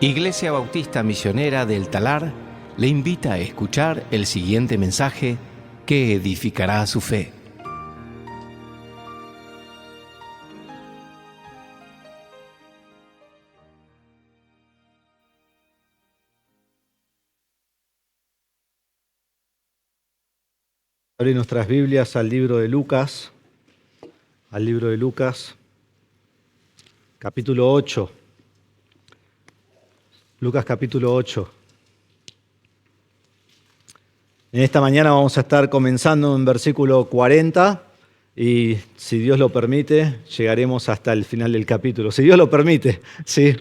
Iglesia Bautista Misionera del Talar le invita a escuchar el siguiente mensaje que edificará su fe. Abrir nuestras Biblias al libro de Lucas, capítulo 8. Lucas capítulo 8. En esta mañana vamos a estar comenzando en versículo 40 y, si Dios lo permite, llegaremos hasta el final del capítulo. Si Dios lo permite, sí,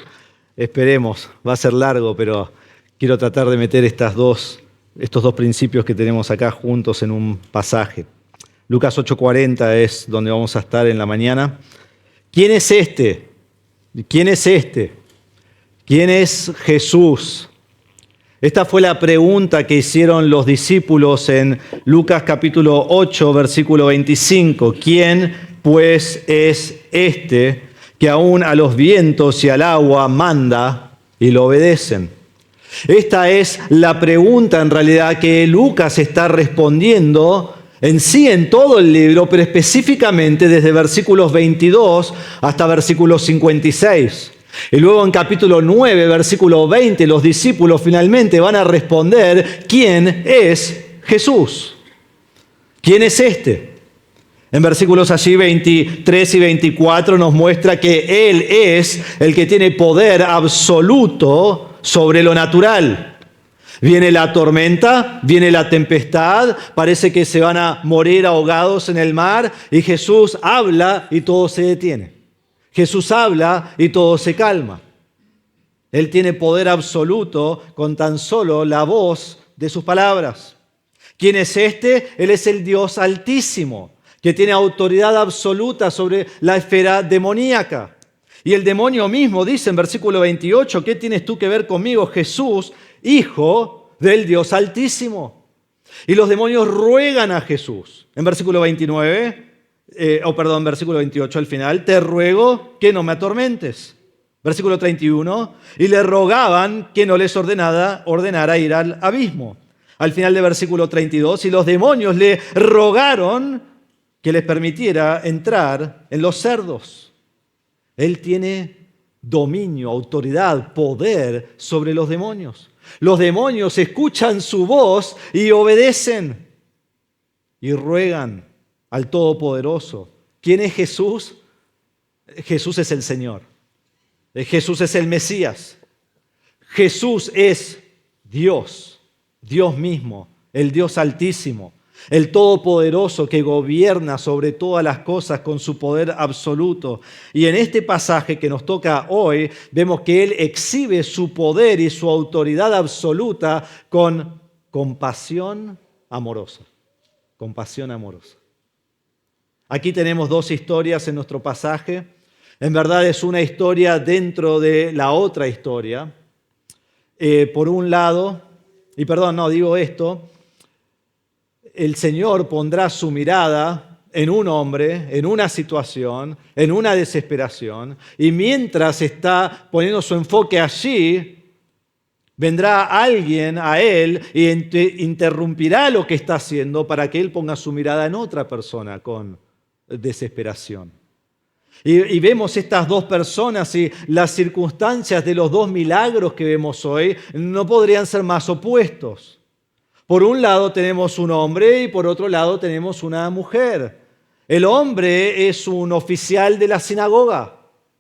esperemos. Va a ser largo, pero quiero tratar de meter estos dos principios que tenemos acá juntos en un pasaje. Lucas 8:40 es donde vamos a estar en la mañana. ¿Quién es este? ¿Quién es este? ¿Quién es Jesús? Esta fue la pregunta que hicieron los discípulos en Lucas capítulo 8, versículo 25. ¿Quién pues es este que aún a los vientos y al agua manda y lo obedecen? Esta es la pregunta en realidad que Lucas está respondiendo en sí en todo el libro, pero específicamente desde versículos 22 hasta versículos 56. Y luego en capítulo 9, versículo 20, los discípulos finalmente van a responder ¿quién es Jesús? ¿Quién es este? En versículos allí 23 y 24 nos muestra que Él es el que tiene poder absoluto sobre lo natural. Viene la tormenta, viene la tempestad, parece que se van a morir ahogados en el mar y Jesús habla y todo se detiene. Jesús habla y todo se calma. Él tiene poder absoluto con tan solo la voz de sus palabras. ¿Quién es este? Él es el Dios Altísimo, que tiene autoridad absoluta sobre la esfera demoníaca. Y el demonio mismo dice en versículo 28, ¿qué tienes tú que ver conmigo, Jesús, Hijo del Dios Altísimo? Y los demonios ruegan a Jesús. En versículo 28 al final, te ruego que no me atormentes. Versículo 31, y le rogaban que no les ordenara ir al abismo. Al final de versículo 32, y los demonios le rogaron que les permitiera entrar en los cerdos. Él tiene dominio, autoridad, poder sobre los demonios. Los demonios escuchan su voz y obedecen y ruegan al Todopoderoso. ¿Quién es Jesús? Jesús es el Señor. Jesús es el Mesías. Jesús es Dios, Dios mismo, el Dios Altísimo, el Todopoderoso que gobierna sobre todas las cosas con su poder absoluto. Y en este pasaje que nos toca hoy, vemos que Él exhibe su poder y su autoridad absoluta con compasión amorosa. Compasión amorosa. Aquí tenemos dos historias en nuestro pasaje. En verdad es una historia dentro de la otra historia. Por un lado, el Señor pondrá su mirada en un hombre, en una situación, en una desesperación, y mientras está poniendo su enfoque allí, vendrá alguien a él y interrumpirá lo que está haciendo para que él ponga su mirada en otra persona con desesperación. Y vemos estas dos personas y las circunstancias de los dos milagros que vemos hoy no podrían ser más opuestos. Por un lado tenemos un hombre y por otro lado tenemos una mujer. El hombre es un oficial de la sinagoga.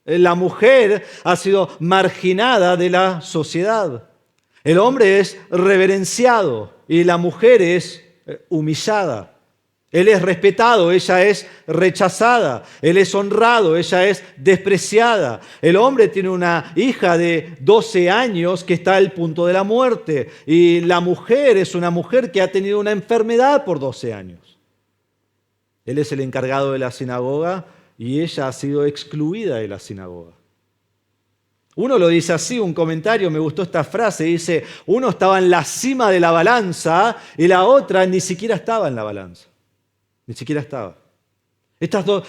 La mujer ha sido marginada de la sociedad. El hombre es reverenciado y la mujer es humillada. Él es respetado, ella es rechazada. Él es honrado, ella es despreciada. El hombre tiene una hija de 12 años que está al punto de la muerte. Y la mujer es una mujer que ha tenido una enfermedad por 12 años. Él es el encargado de la sinagoga y ella ha sido excluida de la sinagoga. Uno lo dice así, un comentario, me gustó esta frase, dice, uno estaba en la cima de la balanza y la otra ni siquiera estaba en la balanza. Ni siquiera estaba.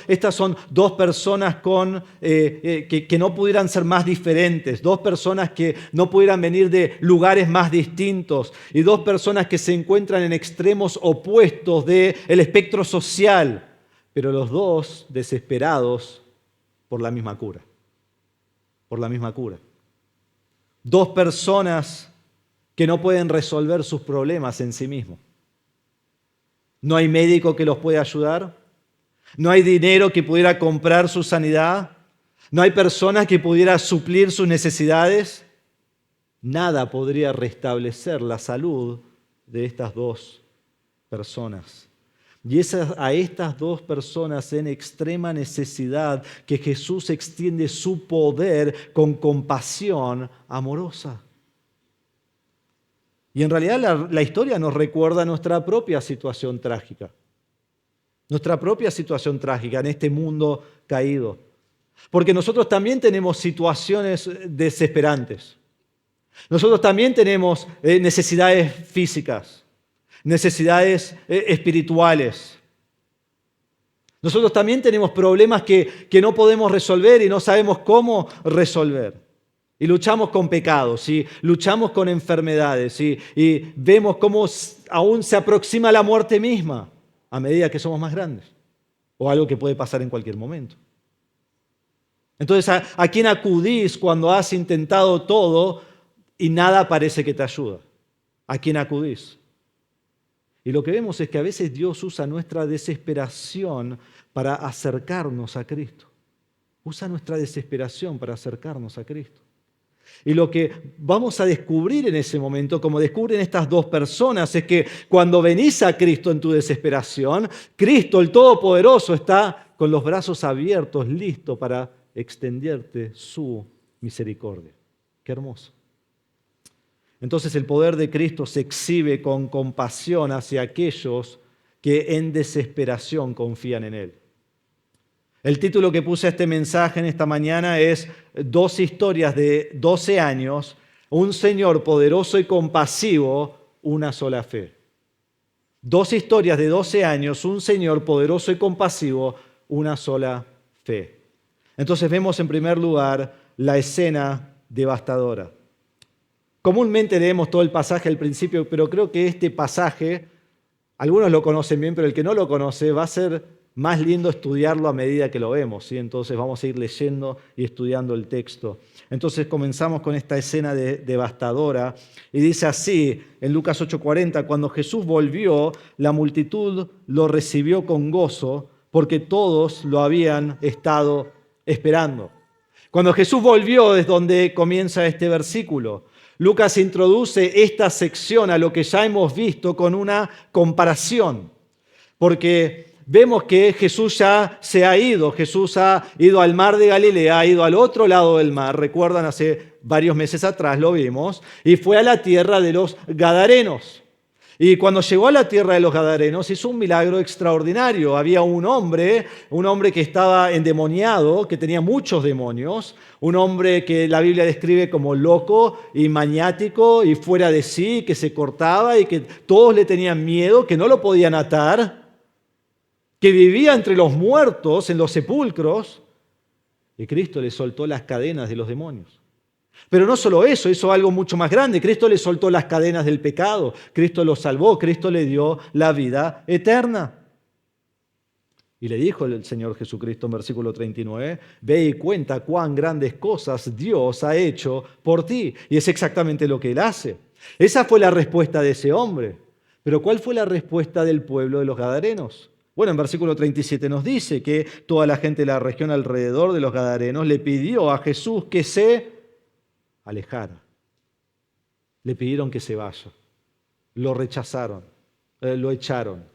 Estas son dos personas que no pudieran ser más diferentes, dos personas que no pudieran venir de lugares más distintos y dos personas que se encuentran en extremos opuestos del espectro social, pero los dos desesperados por la misma cura. Por la misma cura. Dos personas que no pueden resolver sus problemas en sí mismos. No hay médico que los pueda ayudar. No hay dinero que pudiera comprar su sanidad. No hay persona que pudiera suplir sus necesidades. Nada podría restablecer la salud de estas dos personas. Y es a estas dos personas en extrema necesidad que Jesús extiende su poder con compasión amorosa. Y en realidad la historia nos recuerda nuestra propia situación trágica. Nuestra propia situación trágica en este mundo caído. Porque nosotros también tenemos situaciones desesperantes. Nosotros también tenemos necesidades físicas, necesidades espirituales. Nosotros también tenemos problemas que no podemos resolver y no sabemos cómo resolver. Y luchamos con pecados, y luchamos con enfermedades, y vemos cómo aún se aproxima la muerte misma a medida que somos más grandes, o algo que puede pasar en cualquier momento. Entonces, ¿a quién acudís cuando has intentado todo y nada parece que te ayuda? ¿A quién acudís? Y lo que vemos es que a veces Dios usa nuestra desesperación para acercarnos a Cristo. Usa nuestra desesperación para acercarnos a Cristo. Y lo que vamos a descubrir en ese momento, como descubren estas dos personas, es que cuando venís a Cristo en tu desesperación, Cristo, el Todopoderoso, está con los brazos abiertos, listo para extenderte su misericordia. Qué hermoso. Entonces el poder de Cristo se exhibe con compasión hacia aquellos que en desesperación confían en Él. El título que puse a este mensaje en esta mañana es Dos historias de 12 años, un Señor poderoso y compasivo, una sola fe. Dos historias de 12 años, un Señor poderoso y compasivo, una sola fe. Entonces vemos en primer lugar la escena devastadora. Comúnmente leemos todo el pasaje al principio, pero creo que este pasaje, algunos lo conocen bien, pero el que no lo conoce va a ser más lindo estudiarlo a medida que lo vemos, ¿sí? Entonces vamos a ir leyendo y estudiando el texto. Entonces comenzamos con esta escena devastadora y dice así en Lucas 8:40, cuando Jesús volvió, la multitud lo recibió con gozo porque todos lo habían estado esperando. Cuando Jesús volvió es donde comienza este versículo. Lucas introduce esta sección a lo que ya hemos visto con una comparación, porque vemos que Jesús ya se ha ido. Jesús ha ido al mar de Galilea, ha ido al otro lado del mar. Recuerdan, hace varios meses atrás lo vimos. Y fue a la tierra de los Gadarenos. Y cuando llegó a la tierra de los Gadarenos hizo un milagro extraordinario. Había un hombre que estaba endemoniado, que tenía muchos demonios. Un hombre que la Biblia describe como loco y maniático y fuera de sí, que se cortaba y que todos le tenían miedo, que no lo podían atar, que vivía entre los muertos en los sepulcros, y Cristo le soltó las cadenas de los demonios. Pero no solo eso, hizo algo mucho más grande. Cristo le soltó las cadenas del pecado, Cristo lo salvó, Cristo le dio la vida eterna. Y le dijo el Señor Jesucristo en versículo 39, ve y cuenta cuán grandes cosas Dios ha hecho por ti. Y es exactamente lo que Él hace. Esa fue la respuesta de ese hombre. Pero ¿cuál fue la respuesta del pueblo de los Gadarenos? Bueno, en versículo 37 nos dice que toda la gente de la región alrededor de los Gadarenos le pidió a Jesús que se alejara. Le pidieron que se vaya. Lo rechazaron, lo echaron.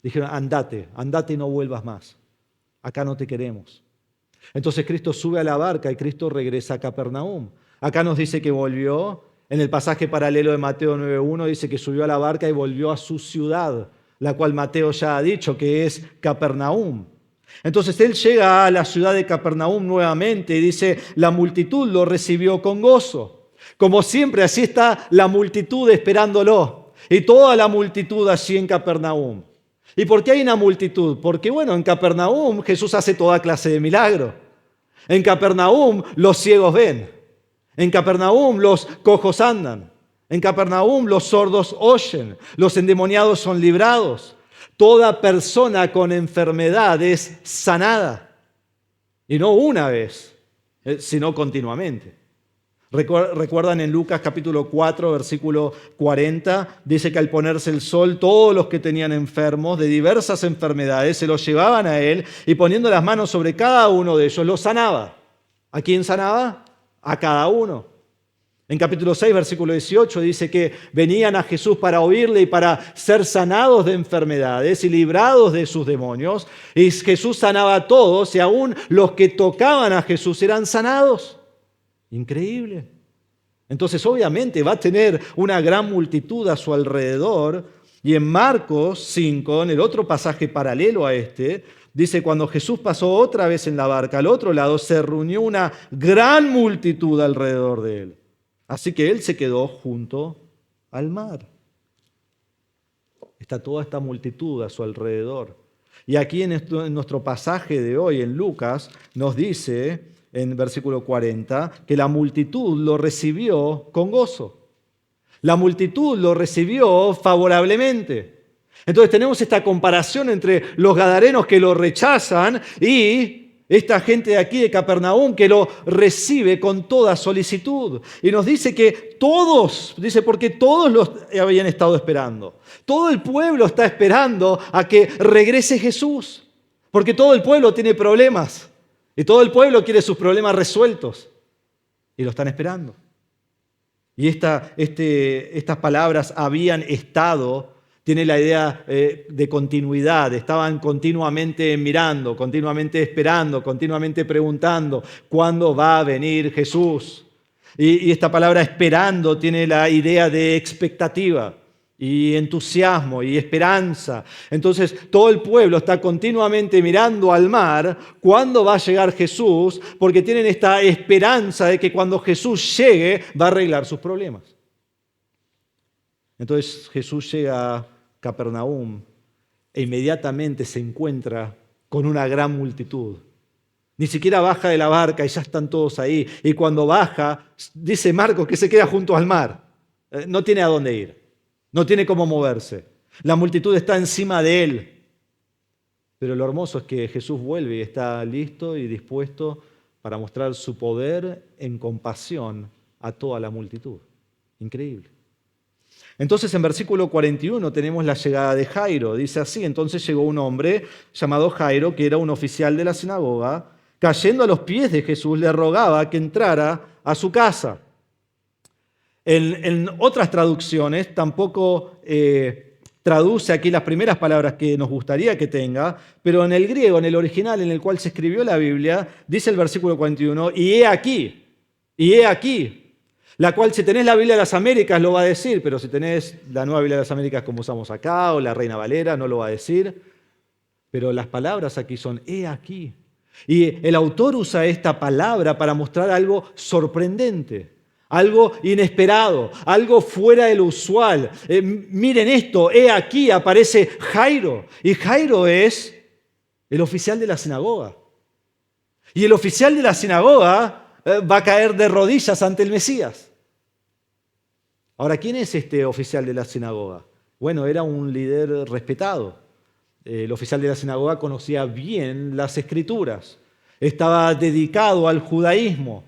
Dijeron, andate y no vuelvas más. Acá no te queremos. Entonces Cristo sube a la barca y Cristo regresa a Capernaum. Acá nos dice que volvió. En el pasaje paralelo de Mateo 9:1 dice que subió a la barca y volvió a su ciudad, la cual Mateo ya ha dicho que es Capernaum. Entonces él llega a la ciudad de Capernaum nuevamente y dice, la multitud lo recibió con gozo. Como siempre, así está la multitud esperándolo. Y toda la multitud allí en Capernaum. ¿Y por qué hay una multitud? Porque, bueno, en Capernaum Jesús hace toda clase de milagros. En Capernaum los ciegos ven. En Capernaum los cojos andan. En Capernaum los sordos oyen. Los endemoniados son librados. Toda persona con enfermedad es sanada. Y no una vez, sino continuamente. Recuerdan en Lucas capítulo 4, versículo 40, dice que al ponerse el sol, todos los que tenían enfermos de diversas enfermedades se los llevaban a él y poniendo las manos sobre cada uno de ellos los sanaba. ¿A quién sanaba? A cada uno. En capítulo 6, versículo 18, dice que venían a Jesús para oírle y para ser sanados de enfermedades y librados de sus demonios. Y Jesús sanaba a todos y aún los que tocaban a Jesús eran sanados. Increíble. Entonces, obviamente, va a tener una gran multitud a su alrededor. Y en Marcos 5, en el otro pasaje paralelo a este, dice, cuando Jesús pasó otra vez en la barca al otro lado, se reunió una gran multitud alrededor de él. Así que él se quedó junto al mar. Está toda esta multitud a su alrededor. Y aquí en nuestro pasaje de hoy, en Lucas, nos dice en versículo 40, que la multitud lo recibió con gozo. La multitud lo recibió favorablemente. Entonces tenemos esta comparación entre los gadarenos que lo rechazan y esta gente de aquí de Capernaum que lo recibe con toda solicitud. Y nos dice que todos, dice porque todos los habían estado esperando. Todo el pueblo está esperando a que regrese Jesús. Porque todo el pueblo tiene problemas. Y todo el pueblo quiere sus problemas resueltos. Y lo están esperando. Y estas palabras habían estado, tiene la idea de continuidad. Estaban continuamente mirando, continuamente esperando, continuamente preguntando, ¿cuándo va a venir Jesús? Y esta palabra esperando tiene la idea de expectativa. Y entusiasmo y esperanza. Entonces todo el pueblo está continuamente mirando al mar cuándo va a llegar Jesús, porque tienen esta esperanza de que cuando Jesús llegue va a arreglar sus problemas. Entonces Jesús llega a Capernaum e inmediatamente se encuentra con una gran multitud. Ni siquiera baja de la barca y ya están todos ahí. Y cuando baja, dice Marcos que se queda junto al mar. No tiene a dónde ir. No tiene cómo moverse. La multitud está encima de él. Pero lo hermoso es que Jesús vuelve y está listo y dispuesto para mostrar su poder en compasión a toda la multitud. Increíble. Entonces en versículo 41 tenemos la llegada de Jairo. Dice así, entonces llegó un hombre llamado Jairo, que era un oficial de la sinagoga, cayendo a los pies de Jesús, le rogaba que entrara a su casa. En otras traducciones tampoco traduce aquí las primeras palabras que nos gustaría que tenga, pero en el griego, en el original en el cual se escribió la Biblia, dice el versículo 41, y he aquí, la cual si tenés la Biblia de las Américas lo va a decir, pero si tenés la nueva Biblia de las Américas como usamos acá, o la Reina Valera, no lo va a decir, pero las palabras aquí son he aquí. Y el autor usa esta palabra para mostrar algo sorprendente. Algo inesperado, algo fuera de lo usual. Miren esto, he aquí aparece Jairo. Y Jairo es el oficial de la sinagoga. Y el oficial de la sinagoga va a caer de rodillas ante el Mesías. Ahora, ¿quién es este oficial de la sinagoga? Bueno, era un líder respetado. El oficial de la sinagoga conocía bien las Escrituras. Estaba dedicado al judaísmo.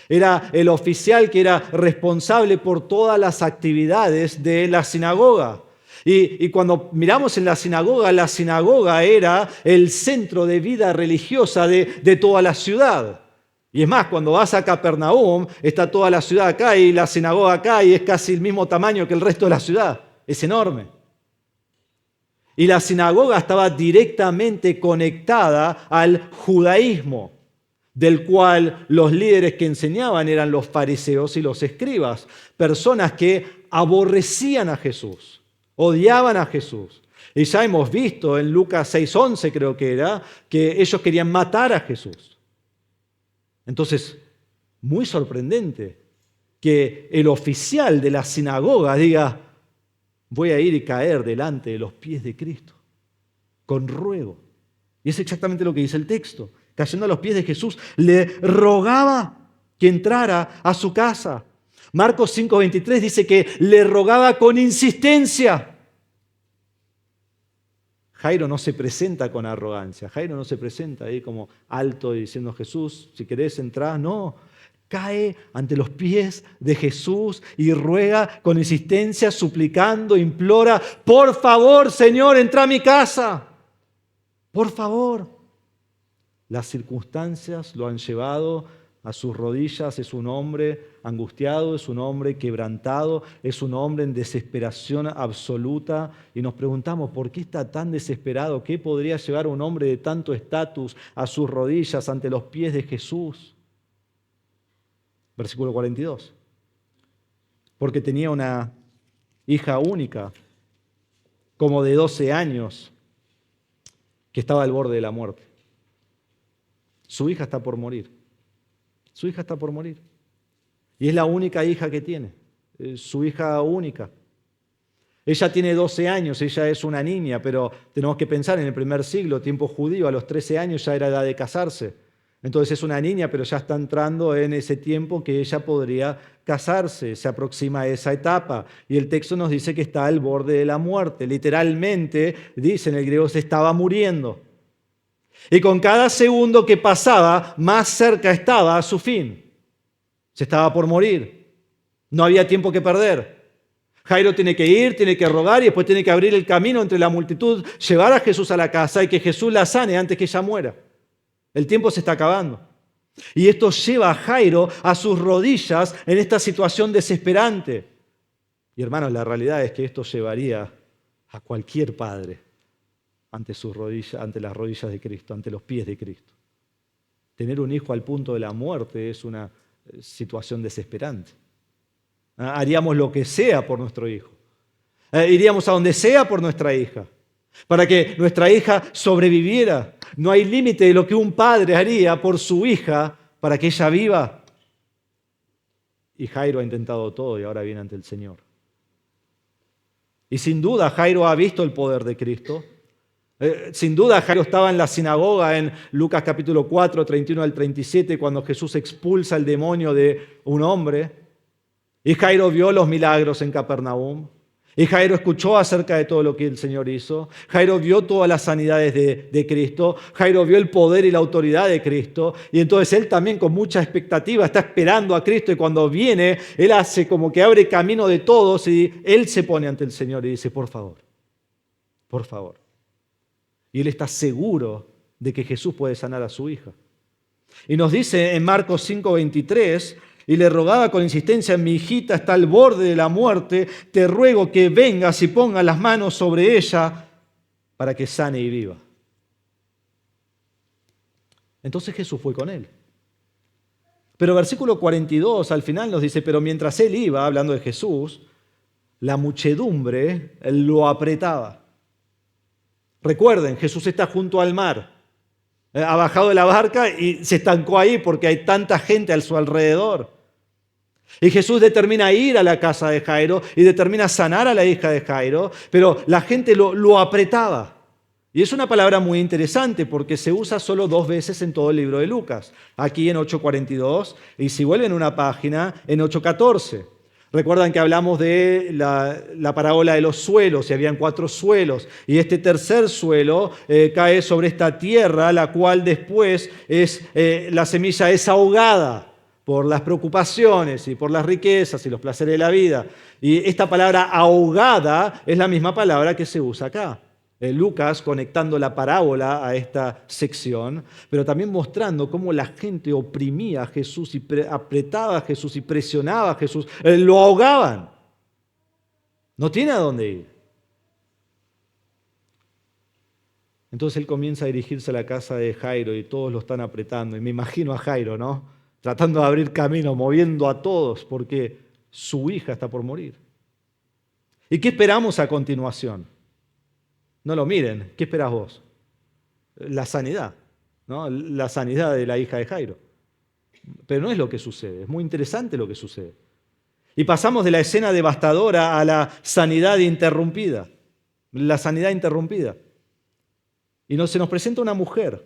Era el oficial que era responsable por todas las actividades de la sinagoga. Y cuando miramos en la sinagoga era el centro de vida religiosa de toda la ciudad. Y es más, cuando vas a Capernaum, está toda la ciudad acá y la sinagoga acá y es casi el mismo tamaño que el resto de la ciudad. Es enorme. Y la sinagoga estaba directamente conectada al judaísmo, del cual los líderes que enseñaban eran los fariseos y los escribas, personas que aborrecían a Jesús, odiaban a Jesús. Y ya hemos visto en Lucas 6:11 creo que era, que ellos querían matar a Jesús. Entonces, muy sorprendente que el oficial de la sinagoga diga, voy a ir y caer delante de los pies de Cristo. con ruego. Y es exactamente lo que dice el texto. Cayendo a los pies de Jesús, le rogaba que entrara a su casa. Marcos 5:23 dice que le rogaba con insistencia. Jairo no se presenta con arrogancia. Jairo no se presenta ahí como alto y diciendo, Jesús, si querés entrar. No, cae ante los pies de Jesús y ruega con insistencia, suplicando, implora, por favor, Señor, entra a mi casa. Por favor. Las circunstancias lo han llevado a sus rodillas. Es un hombre angustiado, es un hombre quebrantado, es un hombre en desesperación absoluta. Y nos preguntamos, ¿por qué está tan desesperado? ¿Qué podría llevar a un hombre de tanto estatus a sus rodillas ante los pies de Jesús? Versículo 42. Porque tenía una hija única, como de 12 años, que estaba al borde de la muerte. Su hija está por morir. Su hija está por morir. Y es la única hija que tiene. Su hija única. Ella tiene 12 años, ella es una niña, pero tenemos que pensar en el primer siglo, tiempo judío, a los 13 años ya era edad de casarse. Entonces es una niña, pero ya está entrando en ese tiempo que ella podría casarse, se aproxima a esa etapa. Y el texto nos dice que está al borde de la muerte. Literalmente, dice en el griego, se estaba muriendo. Y con cada segundo que pasaba, más cerca estaba a su fin. Se estaba por morir. No había tiempo que perder. Jairo tiene que ir, tiene que rogar y después tiene que abrir el camino entre la multitud, llevar a Jesús a la casa y que Jesús la sane antes que ella muera. El tiempo se está acabando. Y esto lleva a Jairo a sus rodillas en esta situación desesperante. Y hermanos, la realidad es que esto llevaría a cualquier padre ante sus rodillas, ante las rodillas de Cristo, ante los pies de Cristo. Tener un hijo al punto de la muerte es una situación desesperante. Haríamos lo que sea por nuestro hijo. Iríamos a donde sea por nuestra hija, para que nuestra hija sobreviviera. No hay límite de lo que un padre haría por su hija para que ella viva. Y Jairo ha intentado todo y ahora viene ante el Señor. Y sin duda Jairo ha visto el poder de Cristo. Sin duda Jairo estaba en la sinagoga en Lucas capítulo 4, 31 al 37, cuando Jesús expulsa el demonio de un hombre. Y Jairo vio los milagros en Capernaum. Y Jairo escuchó acerca de todo lo que el Señor hizo. Jairo vio todas las sanidades de Cristo. Jairo vio el poder y la autoridad de Cristo. Y entonces él también con mucha expectativa está esperando a Cristo. Y cuando viene, él hace como que abre camino de todos. Y él se pone ante el Señor y dice, por favor, por favor. Y él está seguro de que Jesús puede sanar a su hija. Y nos dice en Marcos 5:23, y le rogaba con insistencia, mi hijita está al borde de la muerte, te ruego que vengas y pongas las manos sobre ella para que sane y viva. Entonces Jesús fue con él. Pero versículo 42 al final nos dice, pero mientras él iba, hablando de Jesús, la muchedumbre lo apretaba. Recuerden, Jesús está junto al mar. Ha bajado de la barca y se estancó ahí porque hay tanta gente a su alrededor. Y Jesús determina ir a la casa de Jairo y determina sanar a la hija de Jairo, pero la gente lo apretaba. Y es una palabra muy interesante porque se usa solo 2 veces en todo el libro de Lucas. Aquí en 8:42 y si vuelven una página en 8:14. Recuerdan que hablamos de la parábola de los suelos, y habían 4 suelos, y este tercer suelo cae sobre esta tierra, la cual después la semilla es ahogada por las preocupaciones y por las riquezas y los placeres de la vida. Y esta palabra ahogada es la misma palabra que se usa acá. Lucas conectando la parábola a esta sección, pero también mostrando cómo la gente oprimía a Jesús y apretaba a Jesús y presionaba a Jesús, lo ahogaban. No tiene a dónde ir. Entonces él comienza a dirigirse a la casa de Jairo y todos lo están apretando. Y me imagino a Jairo, ¿no? Tratando de abrir camino, moviendo a todos porque su hija está por morir. ¿Y qué esperamos a continuación? No lo miren, ¿qué esperás vos? La sanidad, ¿no? La sanidad de la hija de Jairo. Pero no es lo que sucede, es muy interesante lo que sucede. Y pasamos de la escena devastadora a la sanidad interrumpida. La sanidad interrumpida. Y se nos presenta una mujer.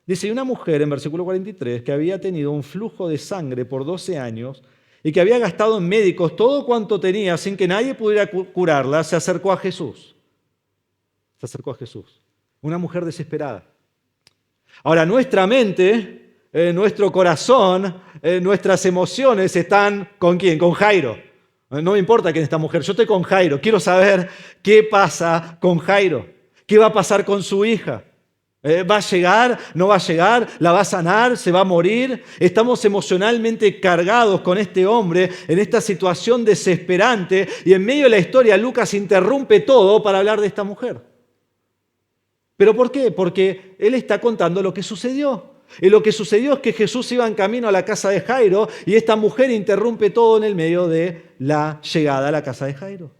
Dice, y una mujer en versículo 43 que había tenido un flujo de sangre por 12 años y que había gastado en médicos todo cuanto tenía sin que nadie pudiera curarla, se acercó a Jesús. Se acercó a Jesús. Una mujer desesperada. Ahora, nuestra mente, nuestro corazón, nuestras emociones están ¿con quién? Con Jairo. No me importa quién es esta mujer, yo estoy con Jairo. Quiero saber qué pasa con Jairo. ¿Qué va a pasar con su hija? ¿Va a llegar? ¿No va a llegar? ¿La va a sanar? ¿Se va a morir? Estamos emocionalmente cargados con este hombre en esta situación desesperante y en medio de la historia Lucas interrumpe todo para hablar de esta mujer. ¿Pero por qué? Porque él está contando lo que sucedió. Y lo que sucedió es que Jesús iba en camino a la casa de Jairo y esta mujer interrumpe todo en el medio de la llegada a la casa de Jairo.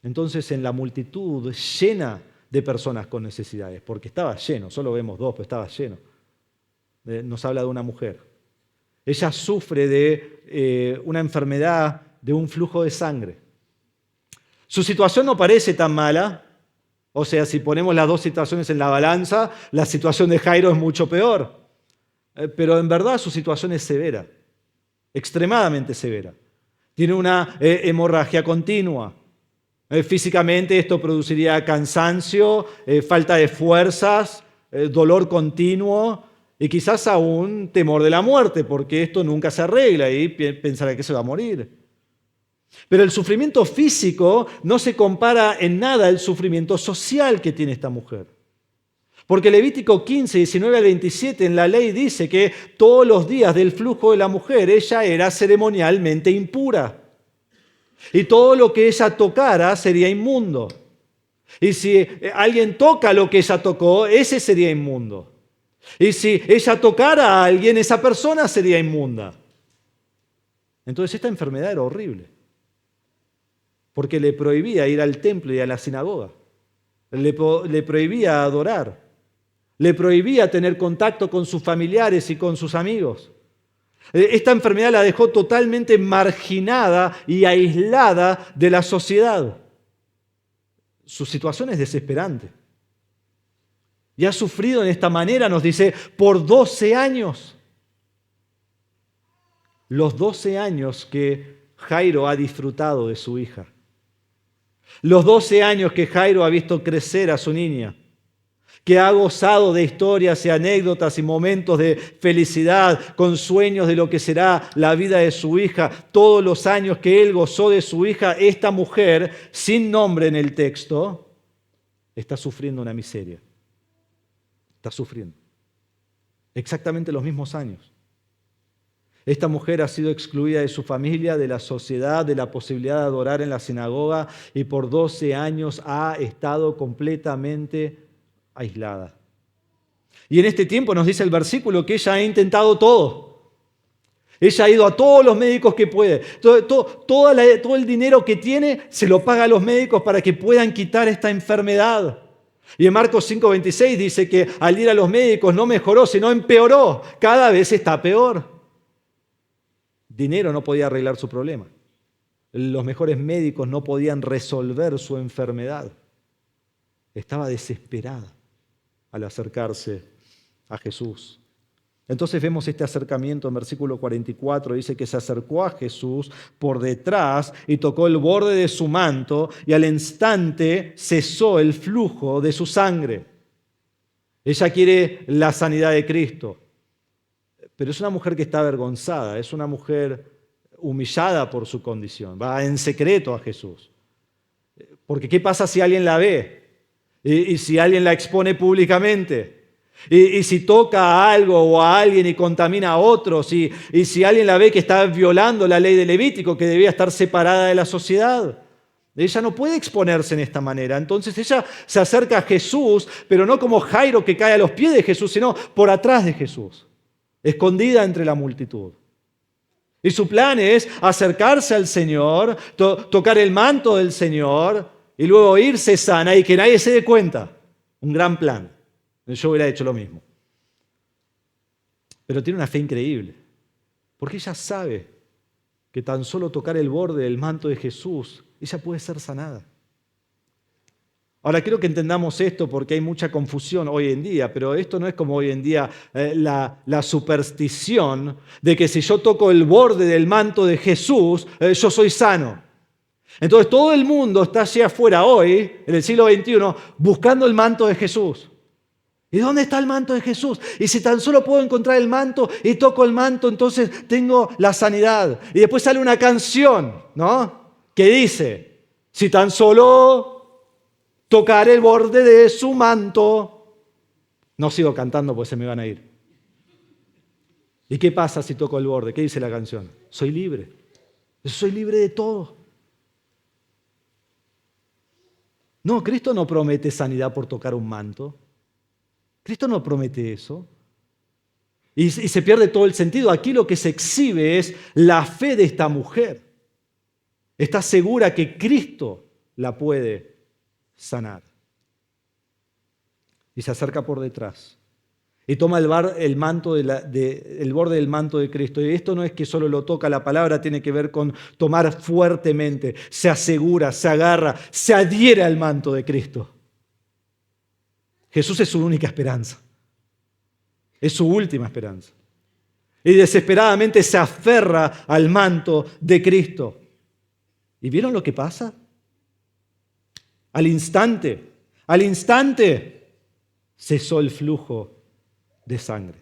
Entonces, en la multitud llena de personas con necesidades, porque estaba lleno, solo vemos dos, pero estaba lleno. Nos habla de una mujer. Ella sufre de una enfermedad, de un flujo de sangre. Su situación no parece tan mala. O sea, si ponemos las dos situaciones en la balanza, la situación de Jairo es mucho peor. Pero en verdad su situación es severa, extremadamente severa. Tiene una hemorragia continua. Físicamente esto produciría cansancio, falta de fuerzas, dolor continuo y quizás aún temor de la muerte, porque esto nunca se arregla y pensará que se va a morir. Pero el sufrimiento físico no se compara en nada al sufrimiento social que tiene esta mujer. Porque Levítico 15, 19 al 27 en la ley dice que todos los días del flujo de la mujer ella era ceremonialmente impura. Y todo lo que ella tocara sería inmundo. Y si alguien toca lo que ella tocó, ese sería inmundo. Y si ella tocara a alguien, esa persona sería inmunda. Entonces esta enfermedad era horrible. Porque le prohibía ir al templo y a la sinagoga. Le prohibía adorar. Le prohibía tener contacto con sus familiares y con sus amigos. Esta enfermedad la dejó totalmente marginada y aislada de la sociedad. Su situación es desesperante. Y ha sufrido en esta manera, nos dice, por 12 años. Los 12 años que Jairo ha disfrutado de su hija. Los 12 años que Jairo ha visto crecer a su niña, que ha gozado de historias y anécdotas y momentos de felicidad, con sueños de lo que será la vida de su hija, todos los años que él gozó de su hija, esta mujer, sin nombre en el texto, está sufriendo una miseria. Está sufriendo. Exactamente los mismos años. Esta mujer ha sido excluida de su familia, de la sociedad, de la posibilidad de adorar en la sinagoga y por 12 años ha estado completamente aislada. Y en este tiempo nos dice el versículo que ella ha intentado todo. Ella ha ido a todos los médicos que puede. Todo el dinero que tiene se lo paga a los médicos para que puedan quitar esta enfermedad. Y en Marcos 5:26 dice que al ir a los médicos no mejoró, sino empeoró. Cada vez está peor. Dinero no podía arreglar su problema. Los mejores médicos no podían resolver su enfermedad. Estaba desesperada al acercarse a Jesús. Entonces vemos este acercamiento en versículo 44. Dice que se acercó a Jesús por detrás y tocó el borde de su manto y al instante cesó el flujo de su sangre. Ella quiere la sanidad de Cristo. Pero es una mujer que está avergonzada, es una mujer humillada por su condición. Va en secreto a Jesús. Porque ¿qué pasa si alguien la ve? Y si alguien la expone públicamente. Y si toca a algo o a alguien y contamina a otros. Y si alguien la ve que está violando la ley de Levítico, que debía estar separada de la sociedad. Ella no puede exponerse en esta manera. Entonces ella se acerca a Jesús, pero no como Jairo que cae a los pies de Jesús, sino por atrás de Jesús. Escondida entre la multitud. Y su plan es acercarse al Señor, tocar el manto del Señor y luego irse sana y que nadie se dé cuenta. Un gran plan. Yo hubiera hecho lo mismo. Pero tiene una fe increíble, porque ella sabe que tan solo tocar el borde del manto de Jesús, ella puede ser sanada. Ahora quiero que entendamos esto porque hay mucha confusión hoy en día, pero esto no es como hoy en día la superstición de que si yo toco el borde del manto de Jesús, yo soy sano. Entonces todo el mundo está allá afuera hoy, en el siglo XXI, buscando el manto de Jesús. ¿Y dónde está el manto de Jesús? Y si tan solo puedo encontrar el manto y toco el manto, entonces tengo la sanidad. Y después sale una canción, ¿no? Que dice, si tan solo tocar el borde de su manto. No sigo cantando porque se me van a ir. ¿Y qué pasa si toco el borde? ¿Qué dice la canción? Soy libre. Soy libre de todo. No, Cristo no promete sanidad por tocar un manto. Cristo no promete eso. Y se pierde todo el sentido. Aquí lo que se exhibe es la fe de esta mujer. Está segura que Cristo la puede sanar. Y se acerca por detrás. Y toma el borde del manto de Cristo. Y esto no es que solo lo toca, la palabra tiene que ver con tomar fuertemente. Se asegura, se agarra, se adhiere al manto de Cristo. Jesús es su única esperanza. Es su última esperanza. Y desesperadamente se aferra al manto de Cristo. ¿Y vieron lo que pasa? Al instante, cesó el flujo de sangre.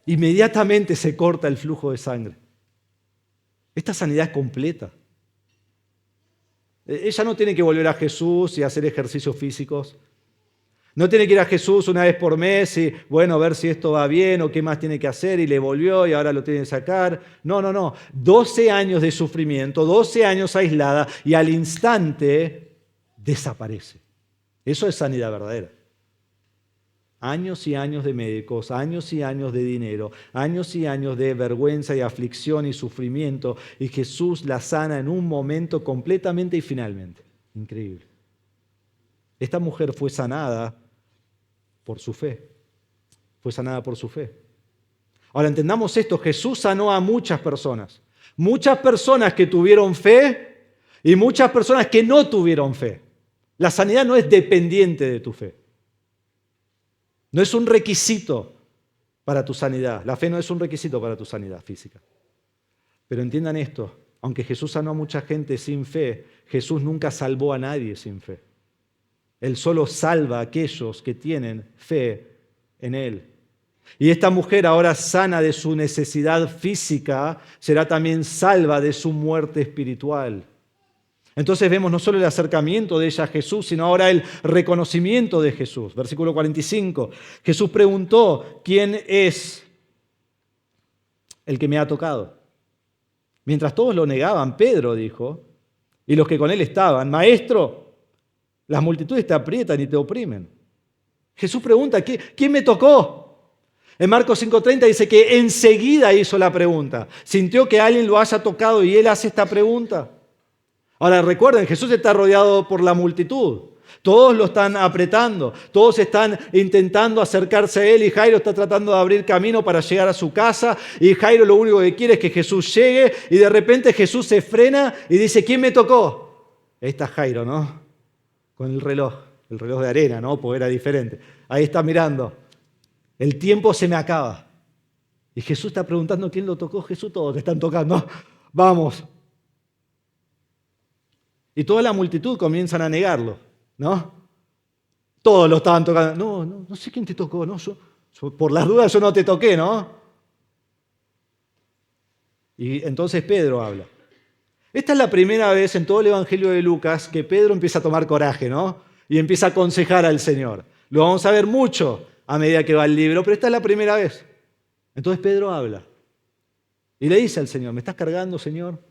Inmediatamente se corta el flujo de sangre. Esta sanidad es completa. Ella no tiene que volver a Jesús y hacer ejercicios físicos. No tiene que ir a Jesús una vez por mes y, bueno, ver si esto va bien o qué más tiene que hacer y le volvió y ahora lo tiene que sacar. No. 12 años de sufrimiento, 12 años aislada y al instante desaparece. Eso es sanidad verdadera. Años y años de médicos, años y años de dinero, años y años de vergüenza y aflicción y sufrimiento, y Jesús la sana en un momento completamente y finalmente. Increíble. Esta mujer fue sanada por su fe. Fue sanada por su fe. Ahora entendamos esto, Jesús sanó a muchas personas que tuvieron fe y muchas personas que no tuvieron fe. La sanidad no es dependiente de tu fe. No es un requisito para tu sanidad. La fe no es un requisito para tu sanidad física. Pero entiendan esto, aunque Jesús sanó a mucha gente sin fe, Jesús nunca salvó a nadie sin fe. Él solo salva a aquellos que tienen fe en Él. Y esta mujer ahora sana de su necesidad física, será también salva de su muerte espiritual. Entonces vemos no solo el acercamiento de ella a Jesús, sino ahora el reconocimiento de Jesús. Versículo 45. Jesús preguntó, ¿quién es el que me ha tocado? Mientras todos lo negaban, Pedro dijo, y los que con él estaban, Maestro, las multitudes te aprietan y te oprimen. Jesús pregunta, ¿quién me tocó? En Marcos 5:30 dice que enseguida hizo la pregunta. Sintió que alguien lo haya tocado y él hace esta pregunta. Ahora recuerden, Jesús está rodeado por la multitud. Todos lo están apretando, todos están intentando acercarse a él y Jairo está tratando de abrir camino para llegar a su casa y Jairo lo único que quiere es que Jesús llegue y de repente Jesús se frena y dice, ¿quién me tocó? Ahí está Jairo, ¿no? Con el reloj de arena, ¿no? Porque era diferente. Ahí está mirando. El tiempo se me acaba. Y Jesús está preguntando quién lo tocó. Jesús, todos te están tocando. Vamos. Y toda la multitud comienzan a negarlo, ¿no? Todos lo estaban tocando. No sé quién te tocó, ¿no? Yo, por las dudas yo no te toqué, ¿no? Y entonces Pedro habla. Esta es la primera vez en todo el Evangelio de Lucas que Pedro empieza a tomar coraje, ¿no? Y empieza a aconsejar al Señor. Lo vamos a ver mucho a medida que va el libro, pero esta es la primera vez. Entonces Pedro habla. Y le dice al Señor, ¿me estás cargando, Señor?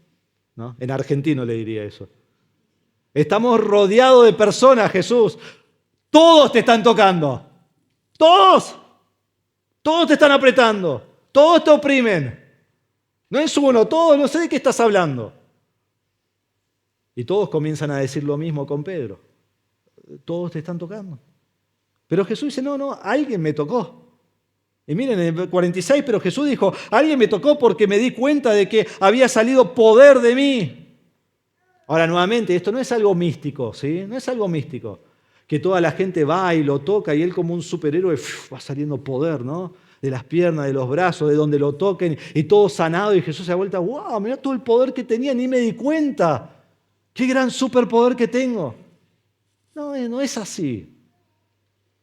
¿No? En argentino le diría eso. Estamos rodeados de personas, Jesús. Todos te están tocando. Todos. Todos te están apretando. Todos te oprimen. No es uno, todos, no sé de qué estás hablando. Y todos comienzan a decir lo mismo con Pedro. Todos te están tocando. Pero Jesús dice, no, alguien me tocó. Y miren, en el 46, pero Jesús dijo, alguien me tocó porque me di cuenta de que había salido poder de mí. Ahora, nuevamente, esto no es algo místico, ¿sí? No es algo místico. que toda la gente va y lo toca y él como un superhéroe va saliendo poder, ¿no? De las piernas, de los brazos, de donde lo toquen y todo sanado y Jesús se da vuelta, wow, mirá todo el poder que tenía, ni me di cuenta. ¡Qué gran superpoder que tengo! No, no es así.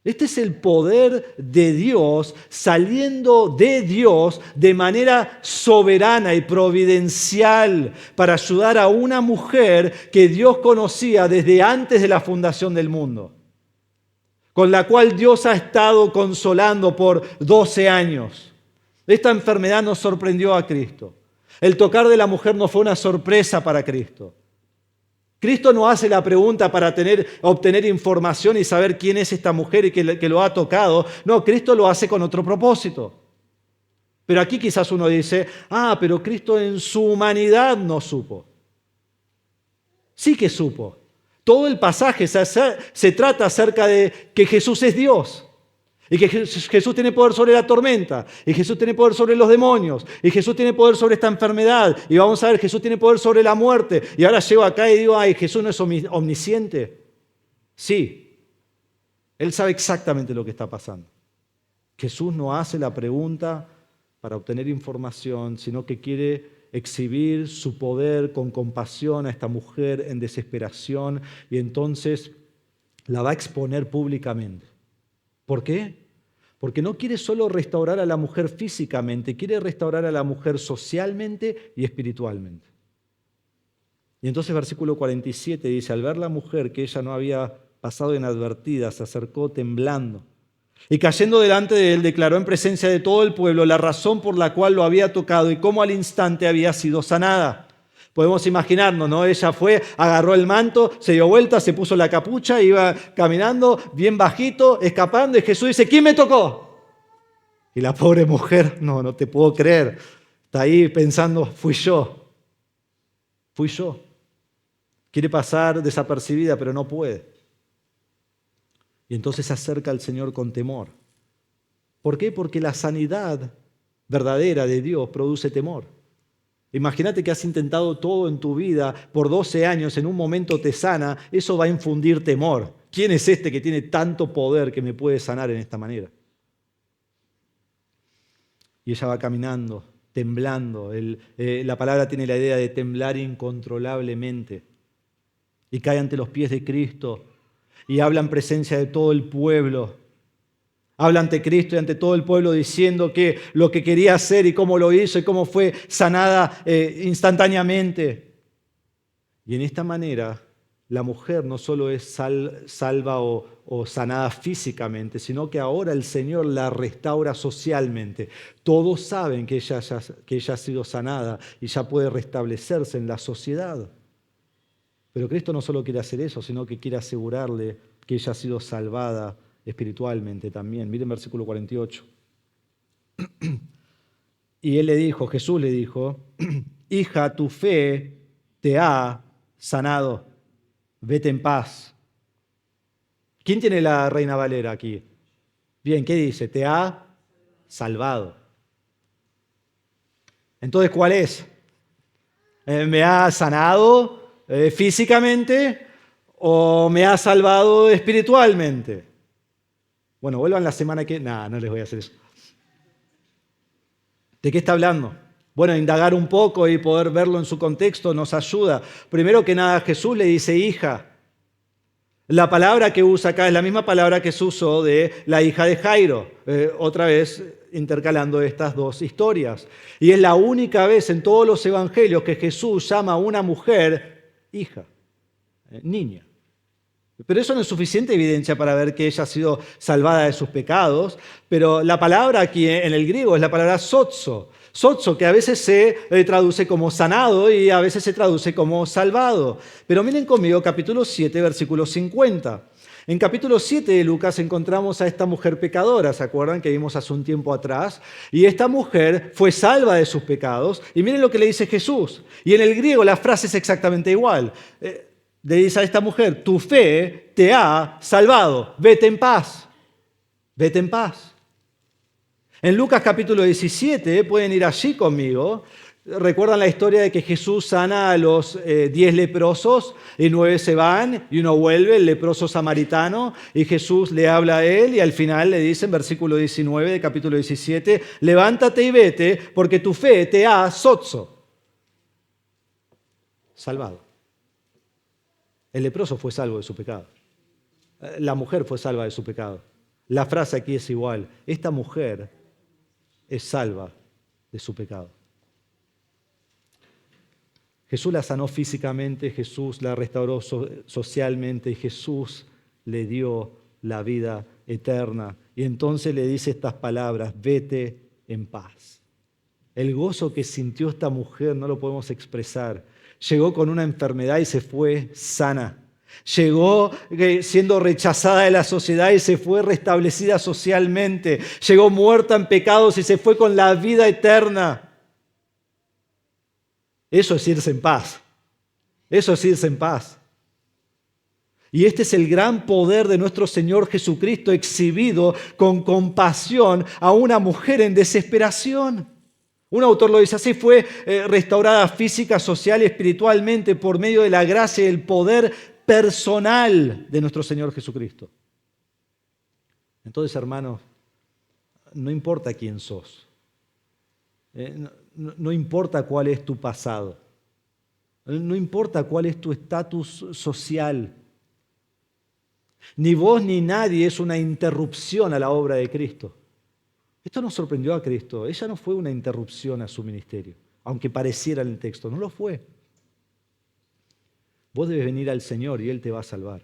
Este es el poder de Dios saliendo de Dios de manera soberana y providencial para ayudar a una mujer que Dios conocía desde antes de la fundación del mundo, con la cual Dios ha estado consolando por 12 años. Esta enfermedad nos sorprendió a Cristo. El tocar de la mujer no fue una sorpresa para Cristo. Cristo no hace la pregunta para obtener información y saber quién es esta mujer y que lo ha tocado. No, Cristo lo hace con otro propósito. Pero aquí quizás uno dice, pero Cristo en su humanidad no supo. Sí que supo. Todo el pasaje se trata acerca de que Jesús es Dios. Y que Jesús tiene poder sobre la tormenta, y Jesús tiene poder sobre los demonios, y Jesús tiene poder sobre esta enfermedad, y vamos a ver, Jesús tiene poder sobre la muerte. Y ahora llego acá y digo, Jesús no es omnisciente. Sí, Él sabe exactamente lo que está pasando. Jesús no hace la pregunta para obtener información, sino que quiere exhibir su poder con compasión a esta mujer en desesperación, y entonces la va a exponer públicamente. ¿Por qué? Porque no quiere solo restaurar a la mujer físicamente, quiere restaurar a la mujer socialmente y espiritualmente. Y entonces versículo 47 dice, al ver la mujer que ella no había pasado inadvertida, se acercó temblando. Y cayendo delante de él, declaró en presencia de todo el pueblo la razón por la cual lo había tocado y cómo al instante había sido sanada. Podemos imaginarnos, ¿no? Ella fue, agarró el manto, se dio vuelta, se puso la capucha, iba caminando bien bajito, escapando, y Jesús dice, ¿quién me tocó? Y la pobre mujer, no te puedo creer, está ahí pensando, fui yo. Quiere pasar desapercibida, pero no puede. Y entonces se acerca al Señor con temor. ¿Por qué? Porque la sanidad verdadera de Dios produce temor. Imagínate que has intentado todo en tu vida por 12 años, en un momento te sana, eso va a infundir temor. ¿Quién es este que tiene tanto poder que me puede sanar en esta manera? Y ella va caminando, temblando. La palabra tiene la idea de temblar incontrolablemente. Y cae ante los pies de Cristo y habla en presencia de todo el pueblo. Habla ante Cristo y ante todo el pueblo diciendo que lo que quería hacer y cómo lo hizo y cómo fue sanada instantáneamente. Y en esta manera la mujer no solo es salva o sanada físicamente, sino que ahora el Señor la restaura socialmente. Todos saben que ella ha sido sanada y ya puede restablecerse en la sociedad. Pero Cristo no solo quiere hacer eso, sino que quiere asegurarle que ella ha sido salvada espiritualmente también. Miren versículo 48. Y él le dijo, Jesús le dijo, hija, tu fe te ha sanado, vete en paz. ¿Quién tiene la Reina Valera aquí? Bien, ¿qué dice? Te ha salvado. Entonces, ¿cuál es? ¿Me ha sanado físicamente o me ha salvado espiritualmente? Bueno, vuelvan la semana que... no les voy a hacer eso. ¿De qué está hablando? Bueno, indagar un poco y poder verlo en su contexto nos ayuda. Primero que nada, Jesús le dice hija. La palabra que usa acá es la misma palabra que se usó de la hija de Jairo. Otra vez intercalando estas dos historias. Y es la única vez en todos los evangelios que Jesús llama a una mujer hija, niña. Pero eso no es suficiente evidencia para ver que ella ha sido salvada de sus pecados. Pero la palabra aquí en el griego es la palabra sozo. Sozo, que a veces se traduce como sanado y a veces se traduce como salvado. Pero miren conmigo capítulo 7, versículo 50. En capítulo 7 de Lucas encontramos a esta mujer pecadora, ¿se acuerdan que vimos hace un tiempo atrás? Y esta mujer fue salva de sus pecados. Y miren lo que le dice Jesús. Y en el griego la frase es exactamente igual. Le dice a esta mujer, tu fe te ha salvado, vete en paz, vete en paz. En Lucas capítulo 17, pueden ir allí conmigo, ¿Recuerdan la historia de que Jesús sana a los 10 leprosos y 9 se van y uno vuelve, el leproso samaritano, y Jesús le habla a él y al final le dice en versículo 19 de capítulo 17, levántate y vete porque tu fe te ha salvado. El leproso fue salvo de su pecado. La mujer fue salva de su pecado. La frase aquí es igual. Esta mujer es salva de su pecado. Jesús la sanó físicamente, Jesús la restauró socialmente y Jesús le dio la vida eterna. Y entonces le dice estas palabras, vete en paz. El gozo que sintió esta mujer no lo podemos expresar. Llegó con una enfermedad y se fue sana. Llegó siendo rechazada de la sociedad y se fue restablecida socialmente. Llegó muerta en pecados y se fue con la vida eterna. Eso es irse en paz. Eso es irse en paz. Y este es el gran poder de nuestro Señor Jesucristo exhibido con compasión a una mujer en desesperación. Un autor lo dice así, fue restaurada física, social y espiritualmente por medio de la gracia y el poder personal de nuestro Señor Jesucristo. Entonces, hermanos, no importa quién sos. No importa cuál es tu pasado, no importa cuál es tu estatus social, ni vos ni nadie es una interrupción a la obra de Cristo. Esto nos sorprendió a Cristo, ella no fue una interrupción a su ministerio, aunque pareciera en el texto, no lo fue. Vos debes venir al Señor y Él te va a salvar.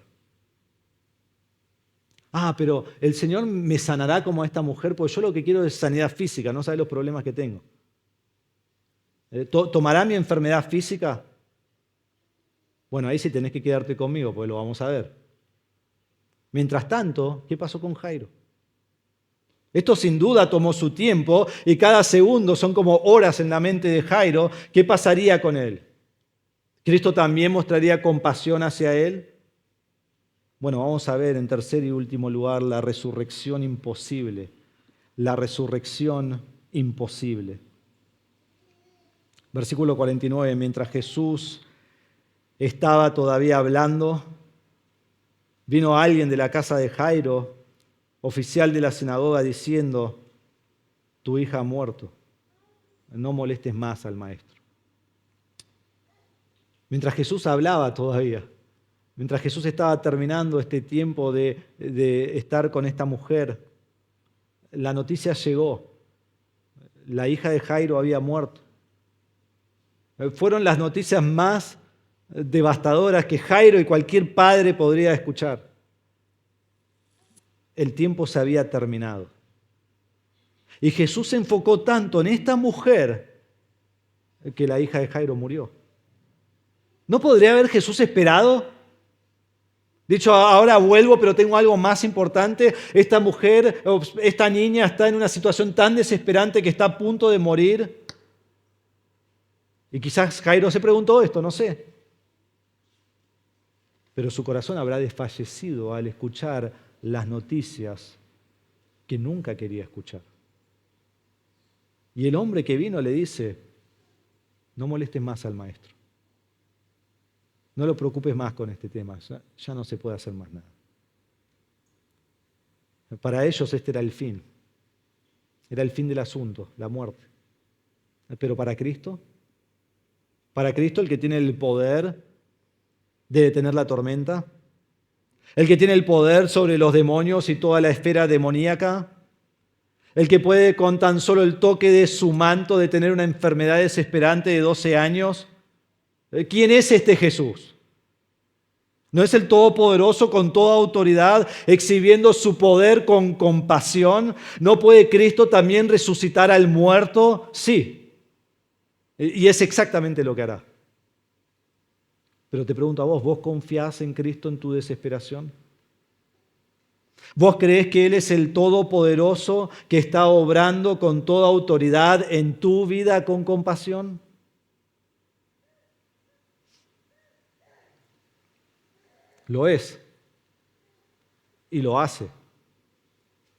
Pero el Señor me sanará como a esta mujer, porque yo lo que quiero es sanidad física, no sabes los problemas que tengo. ¿Tomará mi enfermedad física? Bueno, ahí sí tenés que quedarte conmigo, porque lo vamos a ver. Mientras tanto, ¿qué pasó con Jairo? Esto sin duda tomó su tiempo y cada segundo son como horas en la mente de Jairo. ¿Qué pasaría con él? ¿Cristo también mostraría compasión hacia él? Bueno, vamos a ver en tercer y último lugar la resurrección imposible. La resurrección imposible. Versículo 49, mientras Jesús estaba todavía hablando, vino alguien de la casa de Jairo, oficial de la sinagoga, diciendo, tu hija ha muerto, no molestes más al maestro. Mientras Jesús hablaba todavía, mientras Jesús estaba terminando este tiempo de estar con esta mujer, la noticia llegó, la hija de Jairo había muerto. Fueron las noticias más devastadoras que Jairo y cualquier padre podría escuchar. El tiempo se había terminado. Y Jesús se enfocó tanto en esta mujer que la hija de Jairo murió. ¿No podría haber Jesús esperado? Dicho, ahora vuelvo, pero tengo algo más importante. Esta mujer, esta niña está en una situación tan desesperante que está a punto de morir. Y quizás Jairo se preguntó esto, no sé. Pero su corazón habrá desfallecido al escuchar las noticias que nunca quería escuchar. Y el hombre que vino le dice, no molestes más al maestro. No lo preocupes más con este tema, ya no se puede hacer más nada. Para ellos este era el fin del asunto, la muerte. Pero para Cristo el que tiene el poder de detener la tormenta, el que tiene el poder sobre los demonios y toda la esfera demoníaca, el que puede con tan solo el toque de su manto detener una enfermedad desesperante de 12 años. ¿Quién es este Jesús? ¿No es el Todopoderoso con toda autoridad, exhibiendo su poder con compasión? ¿No puede Cristo también resucitar al muerto? Sí. Y es exactamente lo que hará. Pero te pregunto a vos, ¿vos confiás en Cristo en tu desesperación? ¿Vos creés que Él es el Todopoderoso que está obrando con toda autoridad en tu vida con compasión? Lo es. Y lo hace.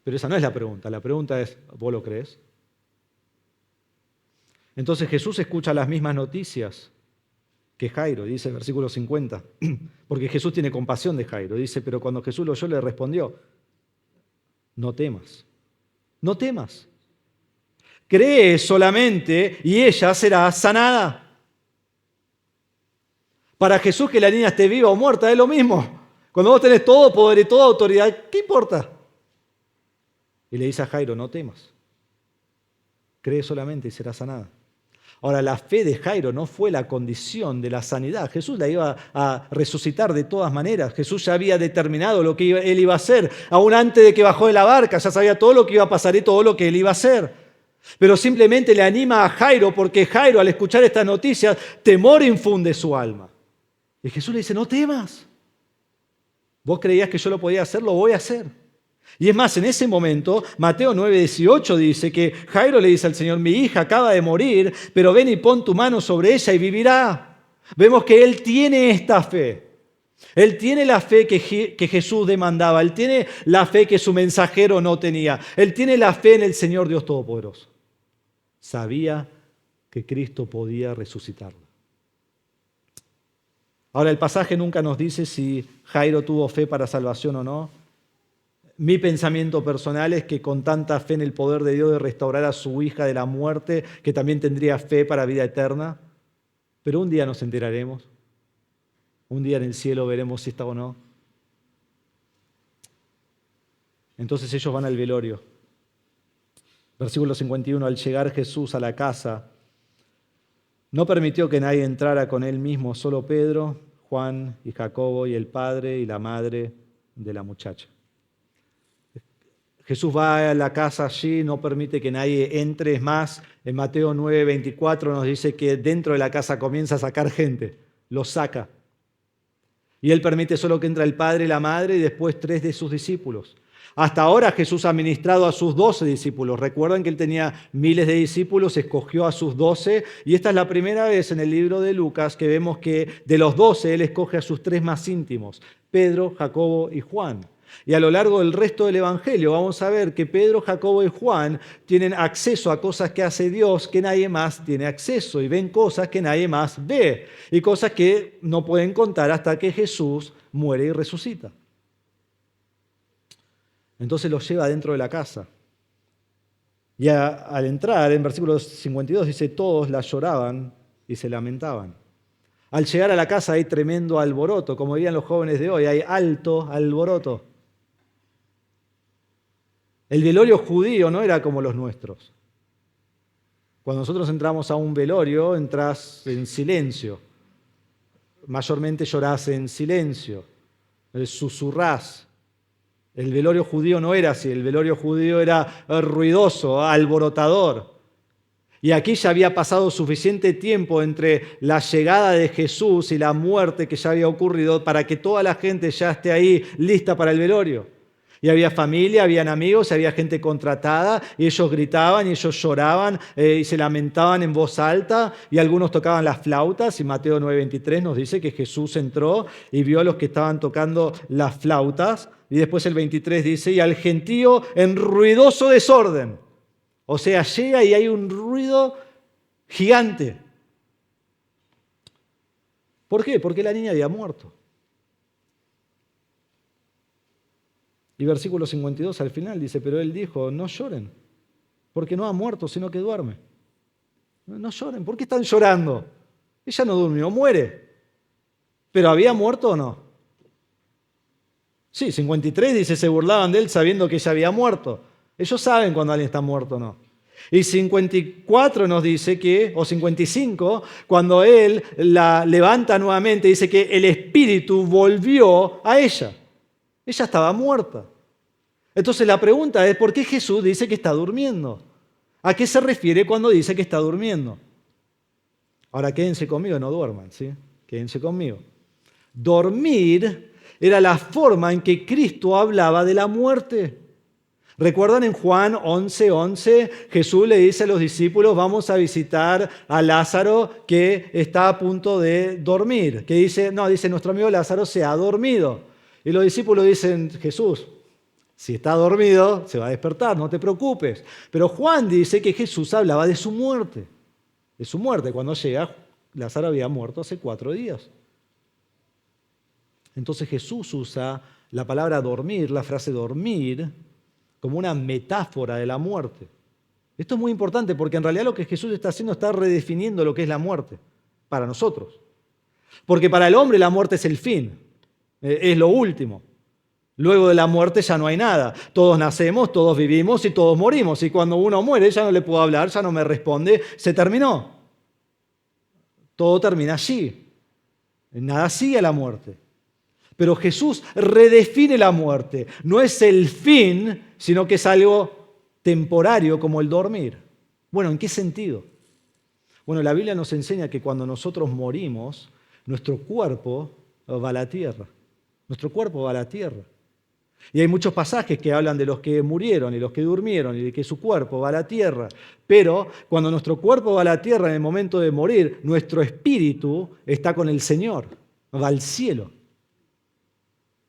Pero esa no es la pregunta. La pregunta es, ¿vos lo crees? Entonces Jesús escucha las mismas noticias que Jairo, dice el versículo 50, porque Jesús tiene compasión de Jairo. Dice, pero cuando Jesús lo oyó le respondió, no temas, no temas. Cree solamente y ella será sanada. Para Jesús que la niña esté viva o muerta es lo mismo. Cuando vos tenés todo poder y toda autoridad, ¿qué importa? Y le dice a Jairo, no temas. Cree solamente y será sanada. Ahora, la fe de Jairo no fue la condición de la sanidad. Jesús la iba a resucitar de todas maneras. Jesús ya había determinado lo que él iba a hacer. Aún antes de que bajó de la barca, ya sabía todo lo que iba a pasar y todo lo que él iba a hacer. Pero simplemente le anima a Jairo porque Jairo, al escuchar estas noticias, temor infunde su alma. Y Jesús le dice, no temas. Vos creías que yo lo podía hacer, lo voy a hacer. Y es más, en ese momento, Mateo 9:18 dice que Jairo le dice al Señor, mi hija acaba de morir, pero ven y pon tu mano sobre ella y vivirá. Vemos que él tiene esta fe. Él tiene la fe que Jesús demandaba. Él tiene la fe que su mensajero no tenía. Él tiene la fe en el Señor Dios Todopoderoso. Sabía que Cristo podía resucitarlo. Ahora, el pasaje nunca nos dice si Jairo tuvo fe para salvación o no. Mi pensamiento personal es que con tanta fe en el poder de Dios de restaurar a su hija de la muerte, que también tendría fe para vida eterna. Pero un día nos enteraremos. Un día en el cielo veremos si está o no. Entonces ellos van al velorio. Versículo 51, al llegar Jesús a la casa, no permitió que nadie entrara con él mismo, solo Pedro, Juan y Jacobo y el padre y la madre de la muchacha. Jesús va a la casa allí, no permite que nadie entre. Es más, en Mateo 9:24 nos dice que dentro de la casa comienza a sacar gente, los saca. Y él permite solo que entre el padre y la madre y después 3 de sus discípulos. Hasta ahora Jesús ha ministrado a sus 12 discípulos. Recuerdan que él tenía miles de discípulos, escogió a sus 12 y esta es la primera vez en el libro de Lucas que vemos que de los 12 él escoge a sus 3 más íntimos, Pedro, Jacobo y Juan. Y a lo largo del resto del Evangelio vamos a ver que Pedro, Jacobo y Juan tienen acceso a cosas que hace Dios que nadie más tiene acceso y ven cosas que nadie más ve y cosas que no pueden contar hasta que Jesús muere y resucita. Entonces los lleva dentro de la casa. Y al entrar, en versículo 52 dice, todos la lloraban y se lamentaban. Al llegar a la casa hay tremendo alboroto, como dirían los jóvenes de hoy, hay alto alboroto. El velorio judío no era como los nuestros. Cuando nosotros entramos a un velorio, entras en silencio. Mayormente llorás en silencio, susurrás. El velorio judío no era así, el velorio judío era ruidoso, alborotador. Y aquí ya había pasado suficiente tiempo entre la llegada de Jesús y la muerte que ya había ocurrido para que toda la gente ya esté ahí lista para el velorio. Y había familia, habían amigos, había gente contratada y ellos gritaban y ellos lloraban y se lamentaban en voz alta y algunos tocaban las flautas y Mateo 9:23 nos dice que Jesús entró y vio a los que estaban tocando las flautas y después el 23 dice y al gentío en ruidoso desorden. O sea, llega y hay un ruido gigante. ¿Por qué? Porque la niña había muerto. Y versículo 52 al final dice, pero él dijo, no lloren, porque no ha muerto, sino que duerme. No lloren, ¿por qué están llorando? Ella no durmió, muere. ¿Pero había muerto o no? Sí, 53 dice, se burlaban de él sabiendo que ella había muerto. Ellos saben cuando alguien está muerto o no. Y 54 nos dice que, o 55, cuando él la levanta nuevamente, dice que el espíritu volvió a ella. Ella estaba muerta. Entonces la pregunta es, ¿por qué Jesús dice que está durmiendo? ¿A qué se refiere cuando dice que está durmiendo? Ahora quédense conmigo, no duerman, ¿sí? Quédense conmigo. Dormir era la forma en que Cristo hablaba de la muerte. ¿Recuerdan en Juan 11:11? Jesús le dice a los discípulos, vamos a visitar a Lázaro que está a punto de dormir. Que dice, nuestro amigo Lázaro se ha dormido. Y los discípulos dicen, Jesús, si está dormido, se va a despertar, no te preocupes. Pero Juan dice que Jesús hablaba de su muerte. de su muerte. Cuando llega, Lázaro había muerto hace 4 días. Entonces Jesús usa la palabra dormir, la frase dormir, como una metáfora de la muerte. Esto es muy importante porque en realidad lo que Jesús está haciendo está redefiniendo lo que es la muerte para nosotros. Porque para el hombre la muerte es el fin, es lo último. Luego de la muerte ya no hay nada. Todos nacemos, todos vivimos y todos morimos. Y cuando uno muere ya no le puedo hablar, ya no me responde, se terminó. Todo termina allí. Nada sigue a la muerte. Pero Jesús redefine la muerte. No es el fin, sino que es algo temporario como el dormir. Bueno, ¿en qué sentido? Bueno, la Biblia nos enseña que cuando nosotros morimos, nuestro cuerpo va a la tierra. Nuestro cuerpo va a la tierra. Y hay muchos pasajes que hablan de los que murieron y los que durmieron y de que su cuerpo va a la tierra. Pero cuando nuestro cuerpo va a la tierra en el momento de morir, nuestro espíritu está con el Señor, va al cielo.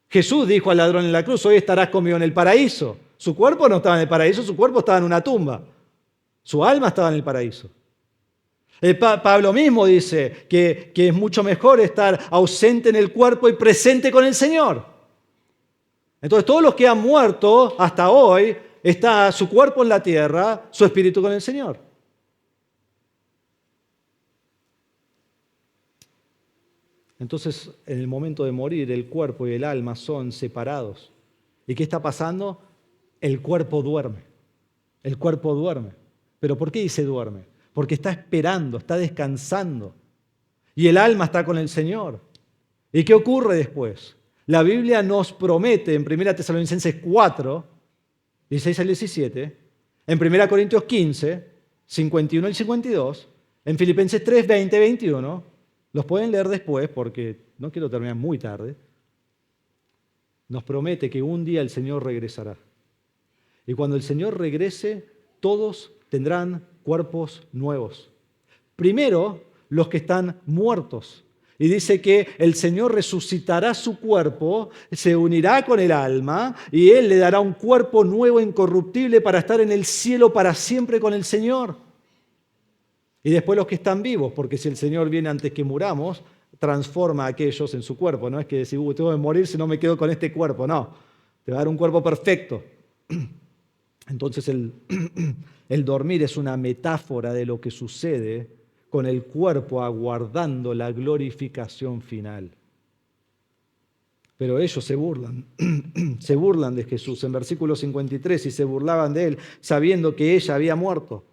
Jesús dijo al ladrón en la cruz, hoy estarás conmigo en el paraíso. Su cuerpo no estaba en el paraíso, su cuerpo estaba en una tumba. Su alma estaba en el paraíso. Pablo mismo dice que es mucho mejor estar ausente en el cuerpo y presente con el Señor. Entonces todos los que han muerto hasta hoy, está su cuerpo en la tierra, su espíritu con el Señor. Entonces, en el momento de morir, el cuerpo y el alma son separados. ¿Y qué está pasando? El cuerpo duerme. El cuerpo duerme. ¿Pero por qué dice duerme? Porque está esperando, está descansando. Y el alma está con el Señor. ¿Y qué ocurre después? La Biblia nos promete en 1 Tesalonicenses 4, 16 al 17, en 1 Corintios 15, 51 al 52, en Filipenses 3, 20, 21, los pueden leer después porque no quiero terminar muy tarde, nos promete que un día el Señor regresará. Y cuando el Señor regrese, todos tendrán cuerpos nuevos. Primero, los que están muertos. Y dice que el Señor resucitará su cuerpo, se unirá con el alma y Él le dará un cuerpo nuevo, incorruptible, para estar en el cielo para siempre con el Señor. Y después los que están vivos, porque si el Señor viene antes que muramos, transforma a aquellos en su cuerpo. No es que decir, tengo que morir si no me quedo con este cuerpo. No, te va a dar un cuerpo perfecto. Entonces el dormir es una metáfora de lo que sucede con el cuerpo aguardando la glorificación final. Pero ellos se burlan de Jesús en versículo 53 y se burlaban de él sabiendo que ella había muerto.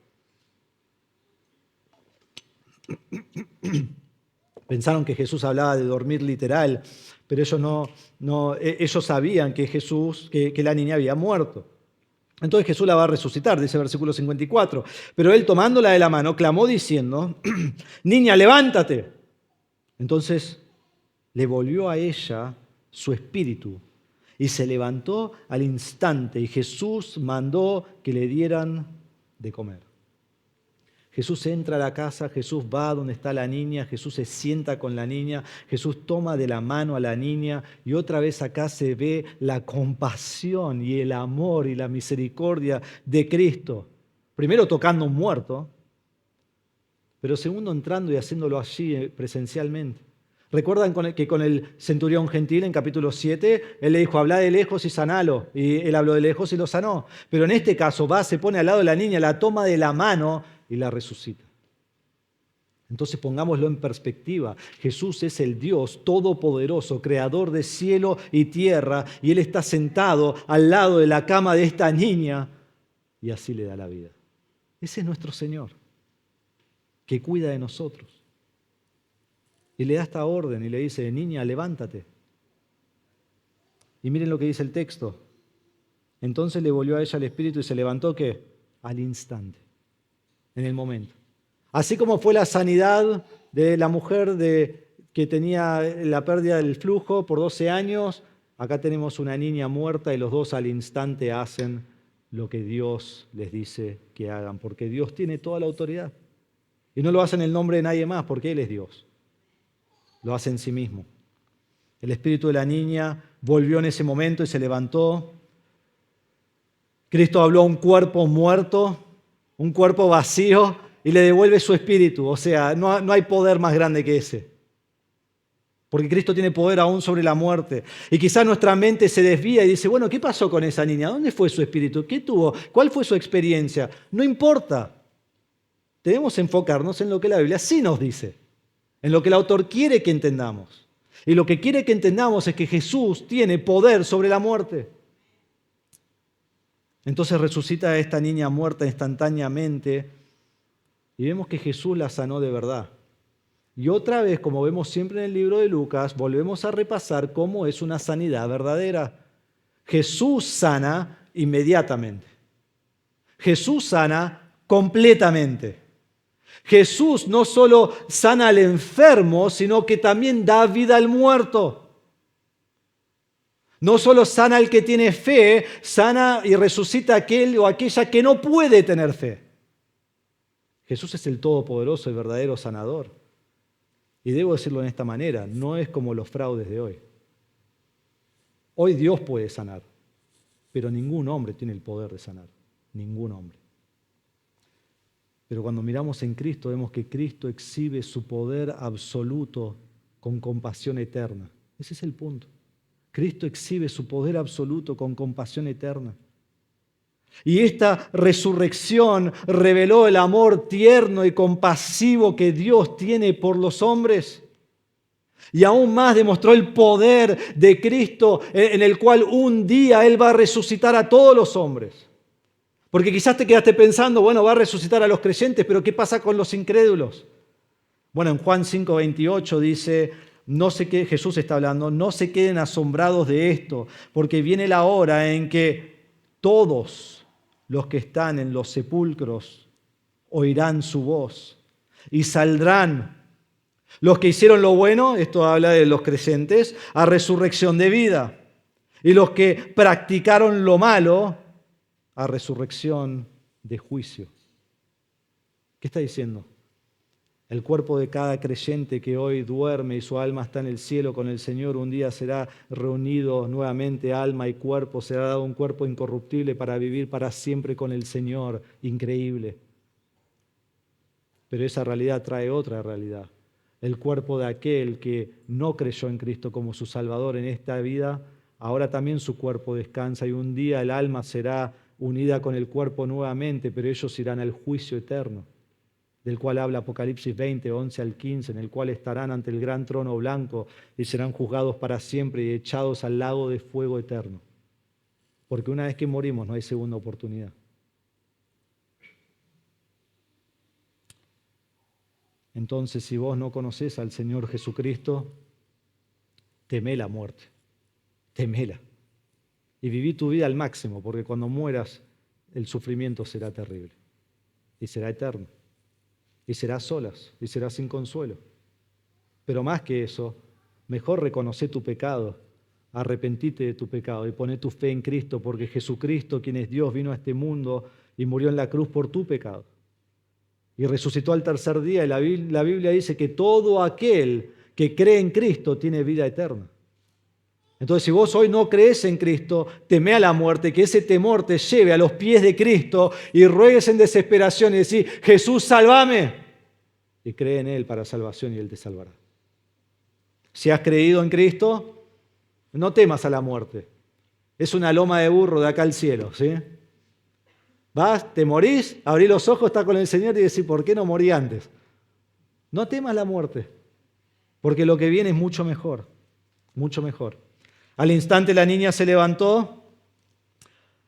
Pensaron que Jesús hablaba de dormir literal, pero ellos sabían que la niña había muerto. Entonces Jesús la va a resucitar, dice el versículo 54. Pero él, tomándola de la mano, clamó diciendo, niña, levántate. Entonces le volvió a ella su espíritu y se levantó al instante y Jesús mandó que le dieran de comer. Jesús entra a la casa, Jesús va donde está la niña, Jesús se sienta con la niña, Jesús toma de la mano a la niña y otra vez acá se ve la compasión y el amor y la misericordia de Cristo. Primero tocando a un muerto, pero segundo entrando y haciéndolo allí presencialmente. ¿Recuerdan que con el centurión gentil en capítulo 7, él le dijo, habla de lejos y sanalo? Y él habló de lejos y lo sanó. Pero en este caso va, se pone al lado de la niña, la toma de la mano y la resucita. Entonces pongámoslo en perspectiva. Jesús es el Dios todopoderoso, creador de cielo y tierra, y Él está sentado al lado de la cama de esta niña y así le da la vida. Ese es nuestro Señor, que cuida de nosotros. Y le da esta orden y le dice, niña, levántate. Y miren lo que dice el texto. Entonces le volvió a ella el espíritu y se levantó, ¿qué? Al instante. En el momento. Así como fue la sanidad de la mujer que tenía la pérdida del flujo por 12 años, acá tenemos una niña muerta y los dos al instante hacen lo que Dios les dice que hagan, porque Dios tiene toda la autoridad. Y no lo hace en el nombre de nadie más, porque Él es Dios. Lo hace en sí mismo. El espíritu de la niña volvió en ese momento y se levantó. Cristo habló a un cuerpo muerto, un cuerpo vacío, y le devuelve su espíritu. O sea, no hay poder más grande que ese. Porque Cristo tiene poder aún sobre la muerte. Y quizás nuestra mente se desvía y dice, bueno, ¿qué pasó con esa niña? ¿Dónde fue su espíritu? ¿Qué tuvo? ¿Cuál fue su experiencia? No importa. Debemos enfocarnos en lo que la Biblia sí nos dice, en lo que el autor quiere que entendamos. Y lo que quiere que entendamos es que Jesús tiene poder sobre la muerte. Entonces resucita a esta niña muerta instantáneamente y vemos que Jesús la sanó de verdad. Y otra vez, como vemos siempre en el libro de Lucas, volvemos a repasar cómo es una sanidad verdadera. Jesús sana inmediatamente. Jesús sana completamente. Jesús no solo sana al enfermo, sino que también da vida al muerto. No solo sana al que tiene fe, sana y resucita a aquel o aquella que no puede tener fe. Jesús es el todopoderoso, el verdadero sanador. Y debo decirlo en esta manera, no es como los fraudes de hoy. Hoy Dios puede sanar, pero ningún hombre tiene el poder de sanar. Ningún hombre. Pero cuando miramos en Cristo, vemos que Cristo exhibe su poder absoluto con compasión eterna. Ese es el punto. Cristo exhibe su poder absoluto con compasión eterna. Y esta resurrección reveló el amor tierno y compasivo que Dios tiene por los hombres. Y aún más demostró el poder de Cristo en el cual un día Él va a resucitar a todos los hombres. Porque quizás te quedaste pensando, bueno, va a resucitar a los creyentes, pero ¿qué pasa con los incrédulos? Bueno, en Juan 5:28 dice, Jesús está hablando, no se queden asombrados de esto, porque viene la hora en que todos los que están en los sepulcros oirán su voz y saldrán los que hicieron lo bueno, esto habla de los creyentes, a resurrección de vida, y los que practicaron lo malo a resurrección de juicio. ¿Qué está diciendo? El cuerpo de cada creyente que hoy duerme y su alma está en el cielo con el Señor, un día será reunido nuevamente alma y cuerpo, será dado un cuerpo incorruptible para vivir para siempre con el Señor. Increíble. Pero esa realidad trae otra realidad. El cuerpo de aquel que no creyó en Cristo como su Salvador en esta vida, ahora también su cuerpo descansa y un día el alma será unida con el cuerpo nuevamente, pero ellos irán al juicio eterno, del cual habla Apocalipsis 20, 11 al 15, en el cual estarán ante el gran trono blanco y serán juzgados para siempre y echados al lago de fuego eterno. Porque una vez que morimos no hay segunda oportunidad. Entonces, si vos no conocés al Señor Jesucristo, temé la muerte, temela. Y viví tu vida al máximo, porque cuando mueras, el sufrimiento será terrible y será eterno. Y serás solas, y serás sin consuelo. Pero más que eso, mejor reconoce tu pecado, arrepentite de tu pecado y poné tu fe en Cristo, porque Jesucristo, quien es Dios, vino a este mundo y murió en la cruz por tu pecado. Y resucitó al tercer día, y la Biblia dice que todo aquel que cree en Cristo tiene vida eterna. Entonces, si vos hoy no crees en Cristo, teme a la muerte, que ese temor te lleve a los pies de Cristo y ruegues en desesperación y decís, Jesús, sálvame. Y cree en Él para salvación y Él te salvará. Si has creído en Cristo, no temas a la muerte. Es una loma de burro de acá al cielo, ¿sí? Vas, te morís, abrís los ojos, estás con el Señor y decís, ¿por qué no morí antes? No temas la muerte, porque lo que viene es mucho mejor, mucho mejor. Al instante la niña se levantó,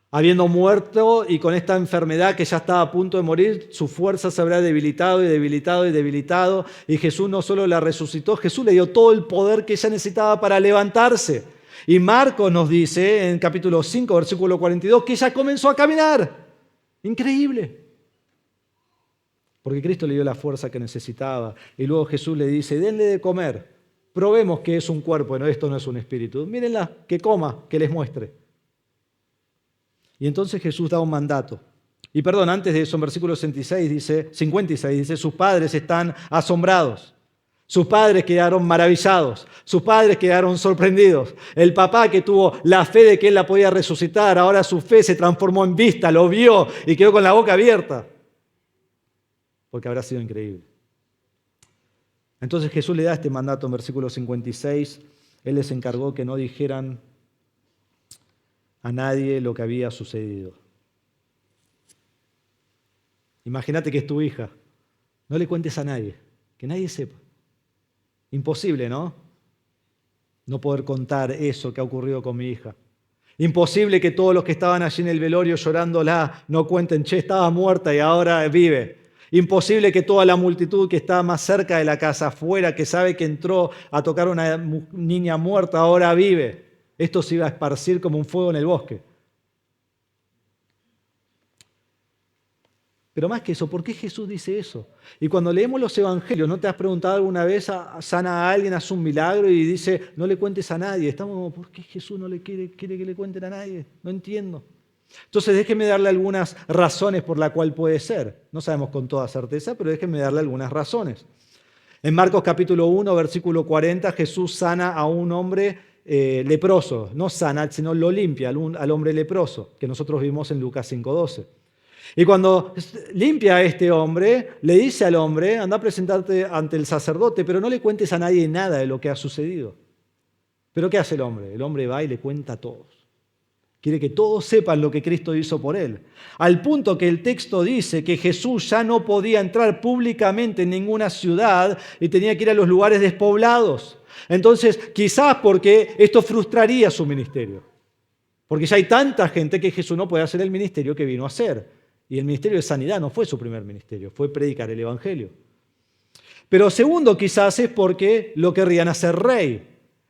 habiendo muerto y con esta enfermedad que ya estaba a punto de morir, su fuerza se habrá debilitado y debilitado y debilitado. Y Jesús no solo la resucitó, Jesús le dio todo el poder que ella necesitaba para levantarse. Y Marcos nos dice en capítulo 5, versículo 42, que ella comenzó a caminar. Increíble. Porque Cristo le dio la fuerza que necesitaba. Y luego Jesús le dice, denle de comer. Probemos que es un cuerpo, no, esto no es un espíritu. Mírenla, que coma, que les muestre. Y entonces Jesús da un mandato. Y perdón, antes de eso, en versículo 56 dice, sus padres están asombrados. Sus padres quedaron maravillados. Sus padres quedaron sorprendidos. El papá que tuvo la fe de que él la podía resucitar, ahora su fe se transformó en vista, lo vio y quedó con la boca abierta. porque habrá sido increíble. Entonces Jesús le da este mandato en versículo 56. Él les encargó que no dijeran a nadie lo que había sucedido. Imagínate que es tu hija. No le cuentes a nadie, que nadie sepa. Imposible, ¿no? No poder contar eso que ha ocurrido con mi hija. Imposible que todos los que estaban allí en el velorio llorándola no cuenten, che, estaba muerta y ahora vive. Imposible que toda la multitud que está más cerca de la casa afuera, que sabe que entró a tocar a una niña muerta, ahora vive. Esto se iba a esparcir como un fuego en el bosque. Pero más que eso, ¿por qué Jesús dice eso? Y cuando leemos los evangelios, ¿no te has preguntado alguna vez, sana a alguien, hace un milagro y dice, no le cuentes a nadie? Estamos como, ¿por qué Jesús no le quiere que le cuenten a nadie? No entiendo. Entonces déjenme darle algunas razones por la cual puede ser. No sabemos con toda certeza, pero déjenme darle algunas razones. En Marcos capítulo 1, versículo 40, Jesús sana a un hombre leproso. No sana, sino lo limpia al hombre leproso, que nosotros vimos en Lucas 5:12. Y cuando limpia a este hombre, le dice al hombre, anda a presentarte ante el sacerdote, pero no le cuentes a nadie nada de lo que ha sucedido. ¿Pero qué hace el hombre? El hombre va y le cuenta a todos. Quiere que todos sepan lo que Cristo hizo por él. Al punto que el texto dice que Jesús ya no podía entrar públicamente en ninguna ciudad y tenía que ir a los lugares despoblados. Entonces, quizás porque esto frustraría su ministerio. Porque ya hay tanta gente que Jesús no puede hacer el ministerio que vino a hacer. Y el ministerio de sanidad no fue su primer ministerio, fue predicar el evangelio. Pero segundo, quizás es porque lo querrían hacer rey.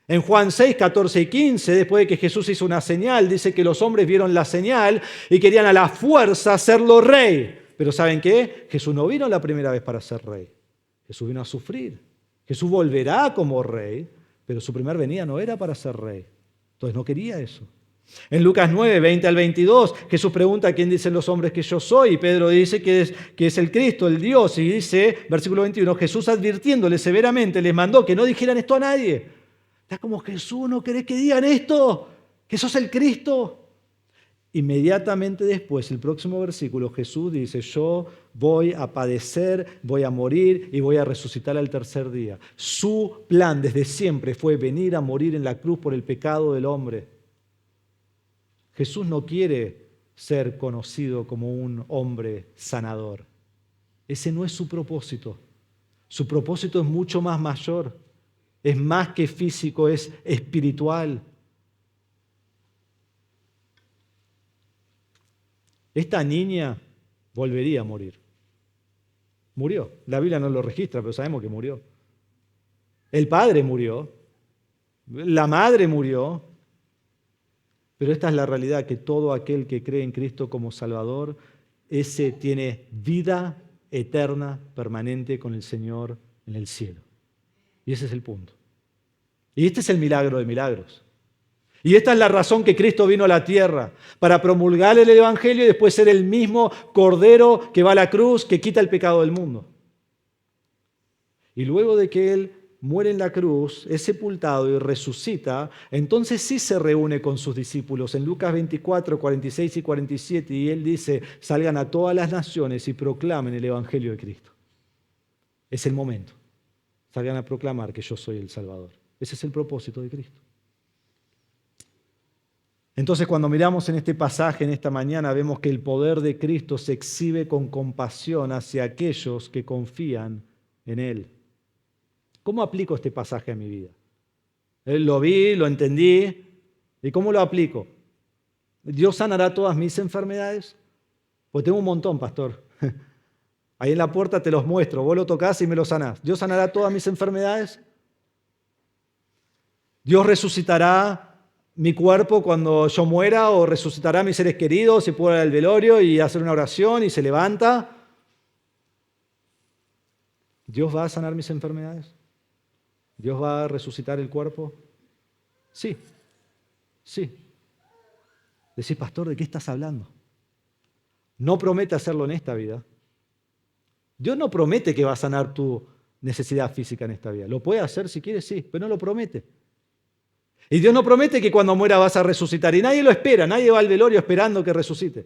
En Juan 6, 14 y 15, después de que Jesús hizo una señal, dice que los hombres vieron la señal y querían a la fuerza hacerlo rey. Pero ¿saben qué? Jesús no vino la primera vez para ser rey. Jesús vino a sufrir. Jesús volverá como rey, pero su primer venida no era para ser rey. Entonces no quería eso. En Lucas 9, 20 al 22, Jesús pregunta a quién dicen los hombres que yo soy. Y Pedro dice que es el Cristo, el Dios. Y dice, versículo 21, Jesús advirtiéndole severamente, les mandó que no dijeran esto a nadie. Está como, Jesús, ¿no querés que digan esto? ¿Que sos el Cristo? Inmediatamente después, el próximo versículo, Jesús dice, yo voy a padecer, voy a morir y voy a resucitar al tercer día. Su plan desde siempre fue venir a morir en la cruz por el pecado del hombre. Jesús no quiere ser conocido como un hombre sanador. Ese no es su propósito. Su propósito es mucho más mayor. Es más que físico, es espiritual. Esta niña volvería a morir. Murió. La Biblia no lo registra, pero sabemos que murió. El padre murió. La madre murió. Pero esta es la realidad, que todo aquel que cree en Cristo como Salvador, ese tiene vida eterna, permanente con el Señor en el cielo. Y ese es el punto. Y este es el milagro de milagros. Y esta es la razón que Cristo vino a la tierra, para promulgar el Evangelio y después ser el mismo Cordero que va a la cruz, que quita el pecado del mundo. Y luego de que Él muere en la cruz, es sepultado y resucita, entonces sí se reúne con sus discípulos en Lucas 24, 46 y 47, y Él dice, salgan a todas las naciones y proclamen el Evangelio de Cristo. Es el momento. Salgan a proclamar que yo soy el Salvador. Ese es el propósito de Cristo. Entonces, cuando miramos en este pasaje, en esta mañana, vemos que el poder de Cristo se exhibe con compasión hacia aquellos que confían en Él. ¿Cómo aplico este pasaje a mi vida? Lo vi, lo entendí. ¿Y cómo lo aplico? ¿Dios sanará todas mis enfermedades? Pues tengo un montón, pastor. Ahí en la puerta te los muestro. Vos lo tocás y me lo sanás. ¿Dios sanará todas mis enfermedades? ¿Dios resucitará mi cuerpo cuando yo muera o resucitará a mis seres queridos y puedo ir al velorio y hacer una oración y se levanta? ¿Dios va a sanar mis enfermedades? ¿Dios va a resucitar el cuerpo? Sí, sí. Decís, pastor, ¿de qué estás hablando? No promete hacerlo en esta vida. Dios no promete que va a sanar tu necesidad física en esta vida. Lo puede hacer si quiere, sí, pero no lo promete. Y Dios no promete que cuando muera vas a resucitar. Y nadie lo espera, nadie va al velorio esperando que resucite.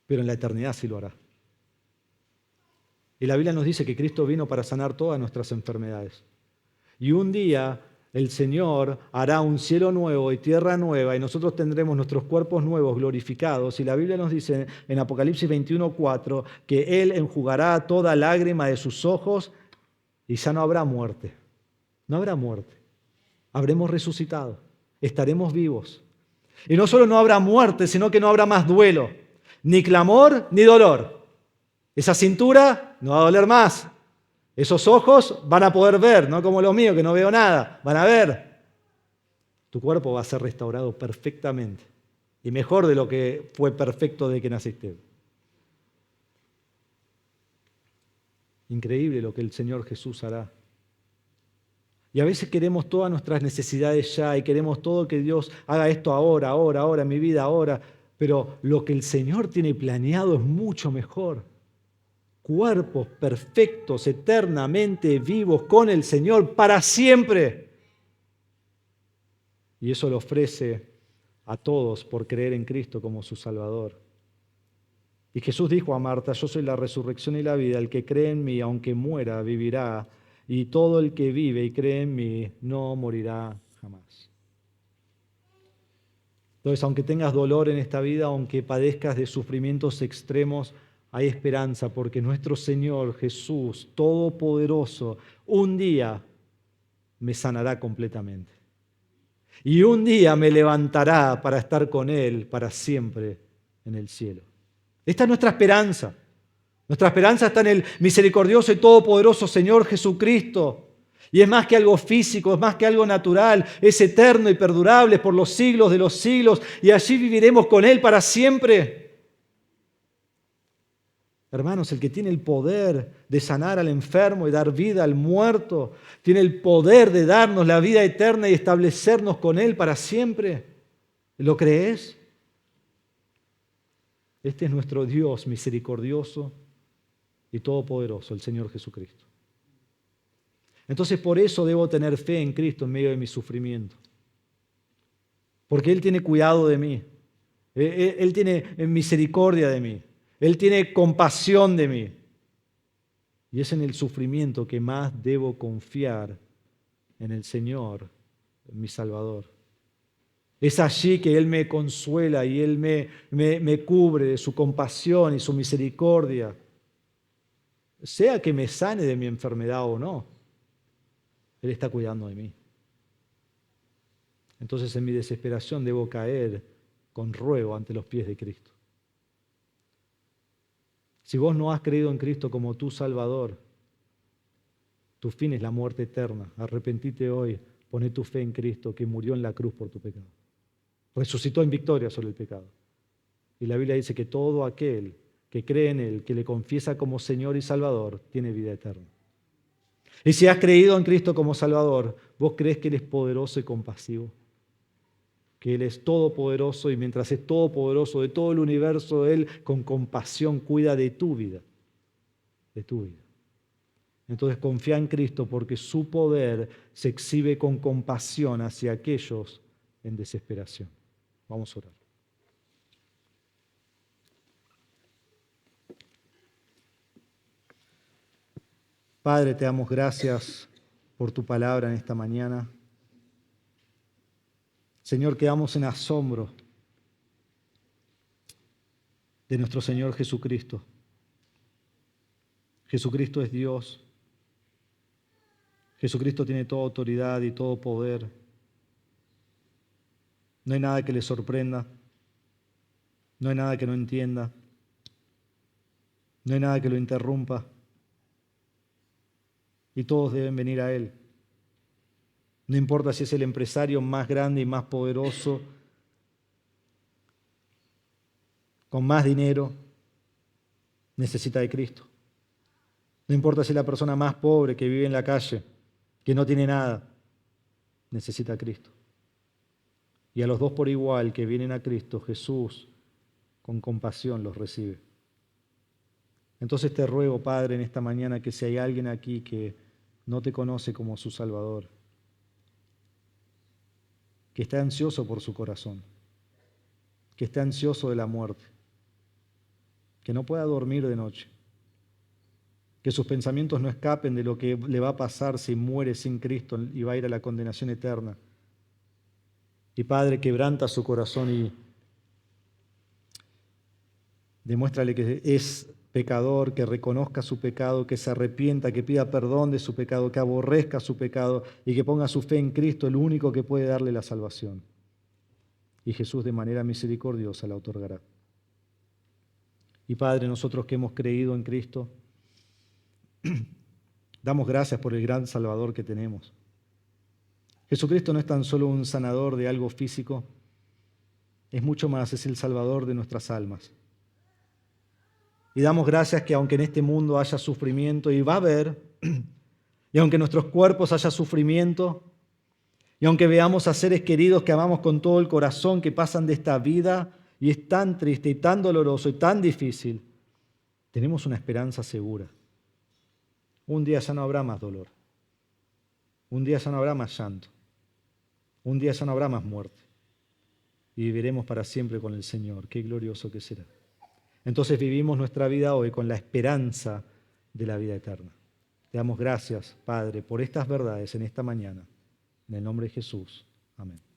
Pero en la eternidad sí lo hará. Y la Biblia nos dice que Cristo vino para sanar todas nuestras enfermedades. Y un día el Señor hará un cielo nuevo y tierra nueva y nosotros tendremos nuestros cuerpos nuevos glorificados. Y la Biblia nos dice en Apocalipsis 21:4 que Él enjugará toda lágrima de sus ojos y ya no habrá muerte. No habrá muerte. Habremos resucitado. Estaremos vivos. Y no solo no habrá muerte, sino que no habrá más duelo, ni clamor, ni dolor. Esa cintura no va a doler más. Esos ojos van a poder ver, no como los míos, que no veo nada. Van a ver. Tu cuerpo va a ser restaurado perfectamente. Y mejor de lo que fue perfecto desde que naciste. Increíble lo que el Señor Jesús hará. Y a veces queremos todas nuestras necesidades ya y queremos todo que Dios haga esto ahora, en mi vida ahora. Pero lo que el Señor tiene planeado es mucho mejor. Cuerpos perfectos, eternamente vivos con el Señor para siempre. Y eso lo ofrece a todos por creer en Cristo como su Salvador. Y Jesús dijo a Marta, yo soy la resurrección y la vida, el que cree en mí, aunque muera, vivirá. Y todo el que vive y cree en mí, no morirá jamás. Entonces, aunque tengas dolor en esta vida, aunque padezcas de sufrimientos extremos, hay esperanza porque nuestro Señor Jesús, Todopoderoso, un día me sanará completamente. Y un día me levantará para estar con Él para siempre en el cielo. Esta es nuestra esperanza. Nuestra esperanza está en el misericordioso y todopoderoso Señor Jesucristo. Y es más que algo físico, es más que algo natural, es eterno y perdurable por los siglos de los siglos. Y allí viviremos con Él para siempre. Hermanos, el que tiene el poder de sanar al enfermo y dar vida al muerto, tiene el poder de darnos la vida eterna y establecernos con Él para siempre. ¿Lo crees? Este es nuestro Dios misericordioso y todopoderoso, el Señor Jesucristo. Entonces por eso debo tener fe en Cristo en medio de mi sufrimiento. Porque Él tiene cuidado de mí. Él tiene misericordia de mí. Él tiene compasión de mí. Y es en el sufrimiento que más debo confiar en el Señor, mi Salvador. Es allí que Él me consuela y Él me cubre de su compasión y su misericordia. Sea que me sane de mi enfermedad o no, Él está cuidando de mí. Entonces en mi desesperación debo caer con ruego ante los pies de Cristo. Si vos no has creído en Cristo como tu Salvador, tu fin es la muerte eterna. Arrepentite hoy, poné tu fe en Cristo que murió en la cruz por tu pecado. Resucitó en victoria sobre el pecado. Y la Biblia dice que todo aquel que cree en Él, que le confiesa como Señor y Salvador, tiene vida eterna. Y si has creído en Cristo como Salvador, ¿vos crees que Él es poderoso y compasivo? Que Él es todopoderoso y mientras es todopoderoso de todo el universo, Él con compasión cuida de tu vida. De tu vida. Entonces confía en Cristo porque su poder se exhibe con compasión hacia aquellos en desesperación. Vamos a orar. Padre, te damos gracias por tu palabra en esta mañana. Señor, quedamos en asombro de nuestro Señor Jesucristo. Jesucristo es Dios. Jesucristo tiene toda autoridad y todo poder. No hay nada que le sorprenda. No hay nada que no entienda. No hay nada que lo interrumpa. Y todos deben venir a Él. No importa si es el empresario más grande y más poderoso, con más dinero, necesita de Cristo. No importa si es la persona más pobre que vive en la calle, que no tiene nada, necesita a Cristo. Y a los dos por igual que vienen a Cristo, Jesús con compasión los recibe. Entonces te ruego, Padre, en esta mañana que si hay alguien aquí que no te conoce como su Salvador, que está ansioso por su corazón, que está ansioso de la muerte, que no pueda dormir de noche, que sus pensamientos no escapen de lo que le va a pasar si muere sin Cristo y va a ir a la condenación eterna. Y Padre, quebranta su corazón y demuéstrale que es pecador, que reconozca su pecado, que se arrepienta, que pida perdón de su pecado, que aborrezca su pecado y que ponga su fe en Cristo, el único que puede darle la salvación. Y Jesús de manera misericordiosa la otorgará. Y Padre, nosotros que hemos creído en Cristo, damos gracias por el gran Salvador que tenemos. Jesucristo no es tan solo un sanador de algo físico, es mucho más, es el Salvador de nuestras almas. Y damos gracias que aunque en este mundo haya sufrimiento, y va a haber, y aunque en nuestros cuerpos haya sufrimiento, y aunque veamos a seres queridos que amamos con todo el corazón que pasan de esta vida, y es tan triste y tan doloroso y tan difícil, tenemos una esperanza segura. Un día ya no habrá más dolor. Un día ya no habrá más llanto. Un día ya no habrá más muerte. Y viviremos para siempre con el Señor. Qué glorioso que será. Entonces vivimos nuestra vida hoy con la esperanza de la vida eterna. Te damos gracias, Padre, por estas verdades en esta mañana. En el nombre de Jesús. Amén.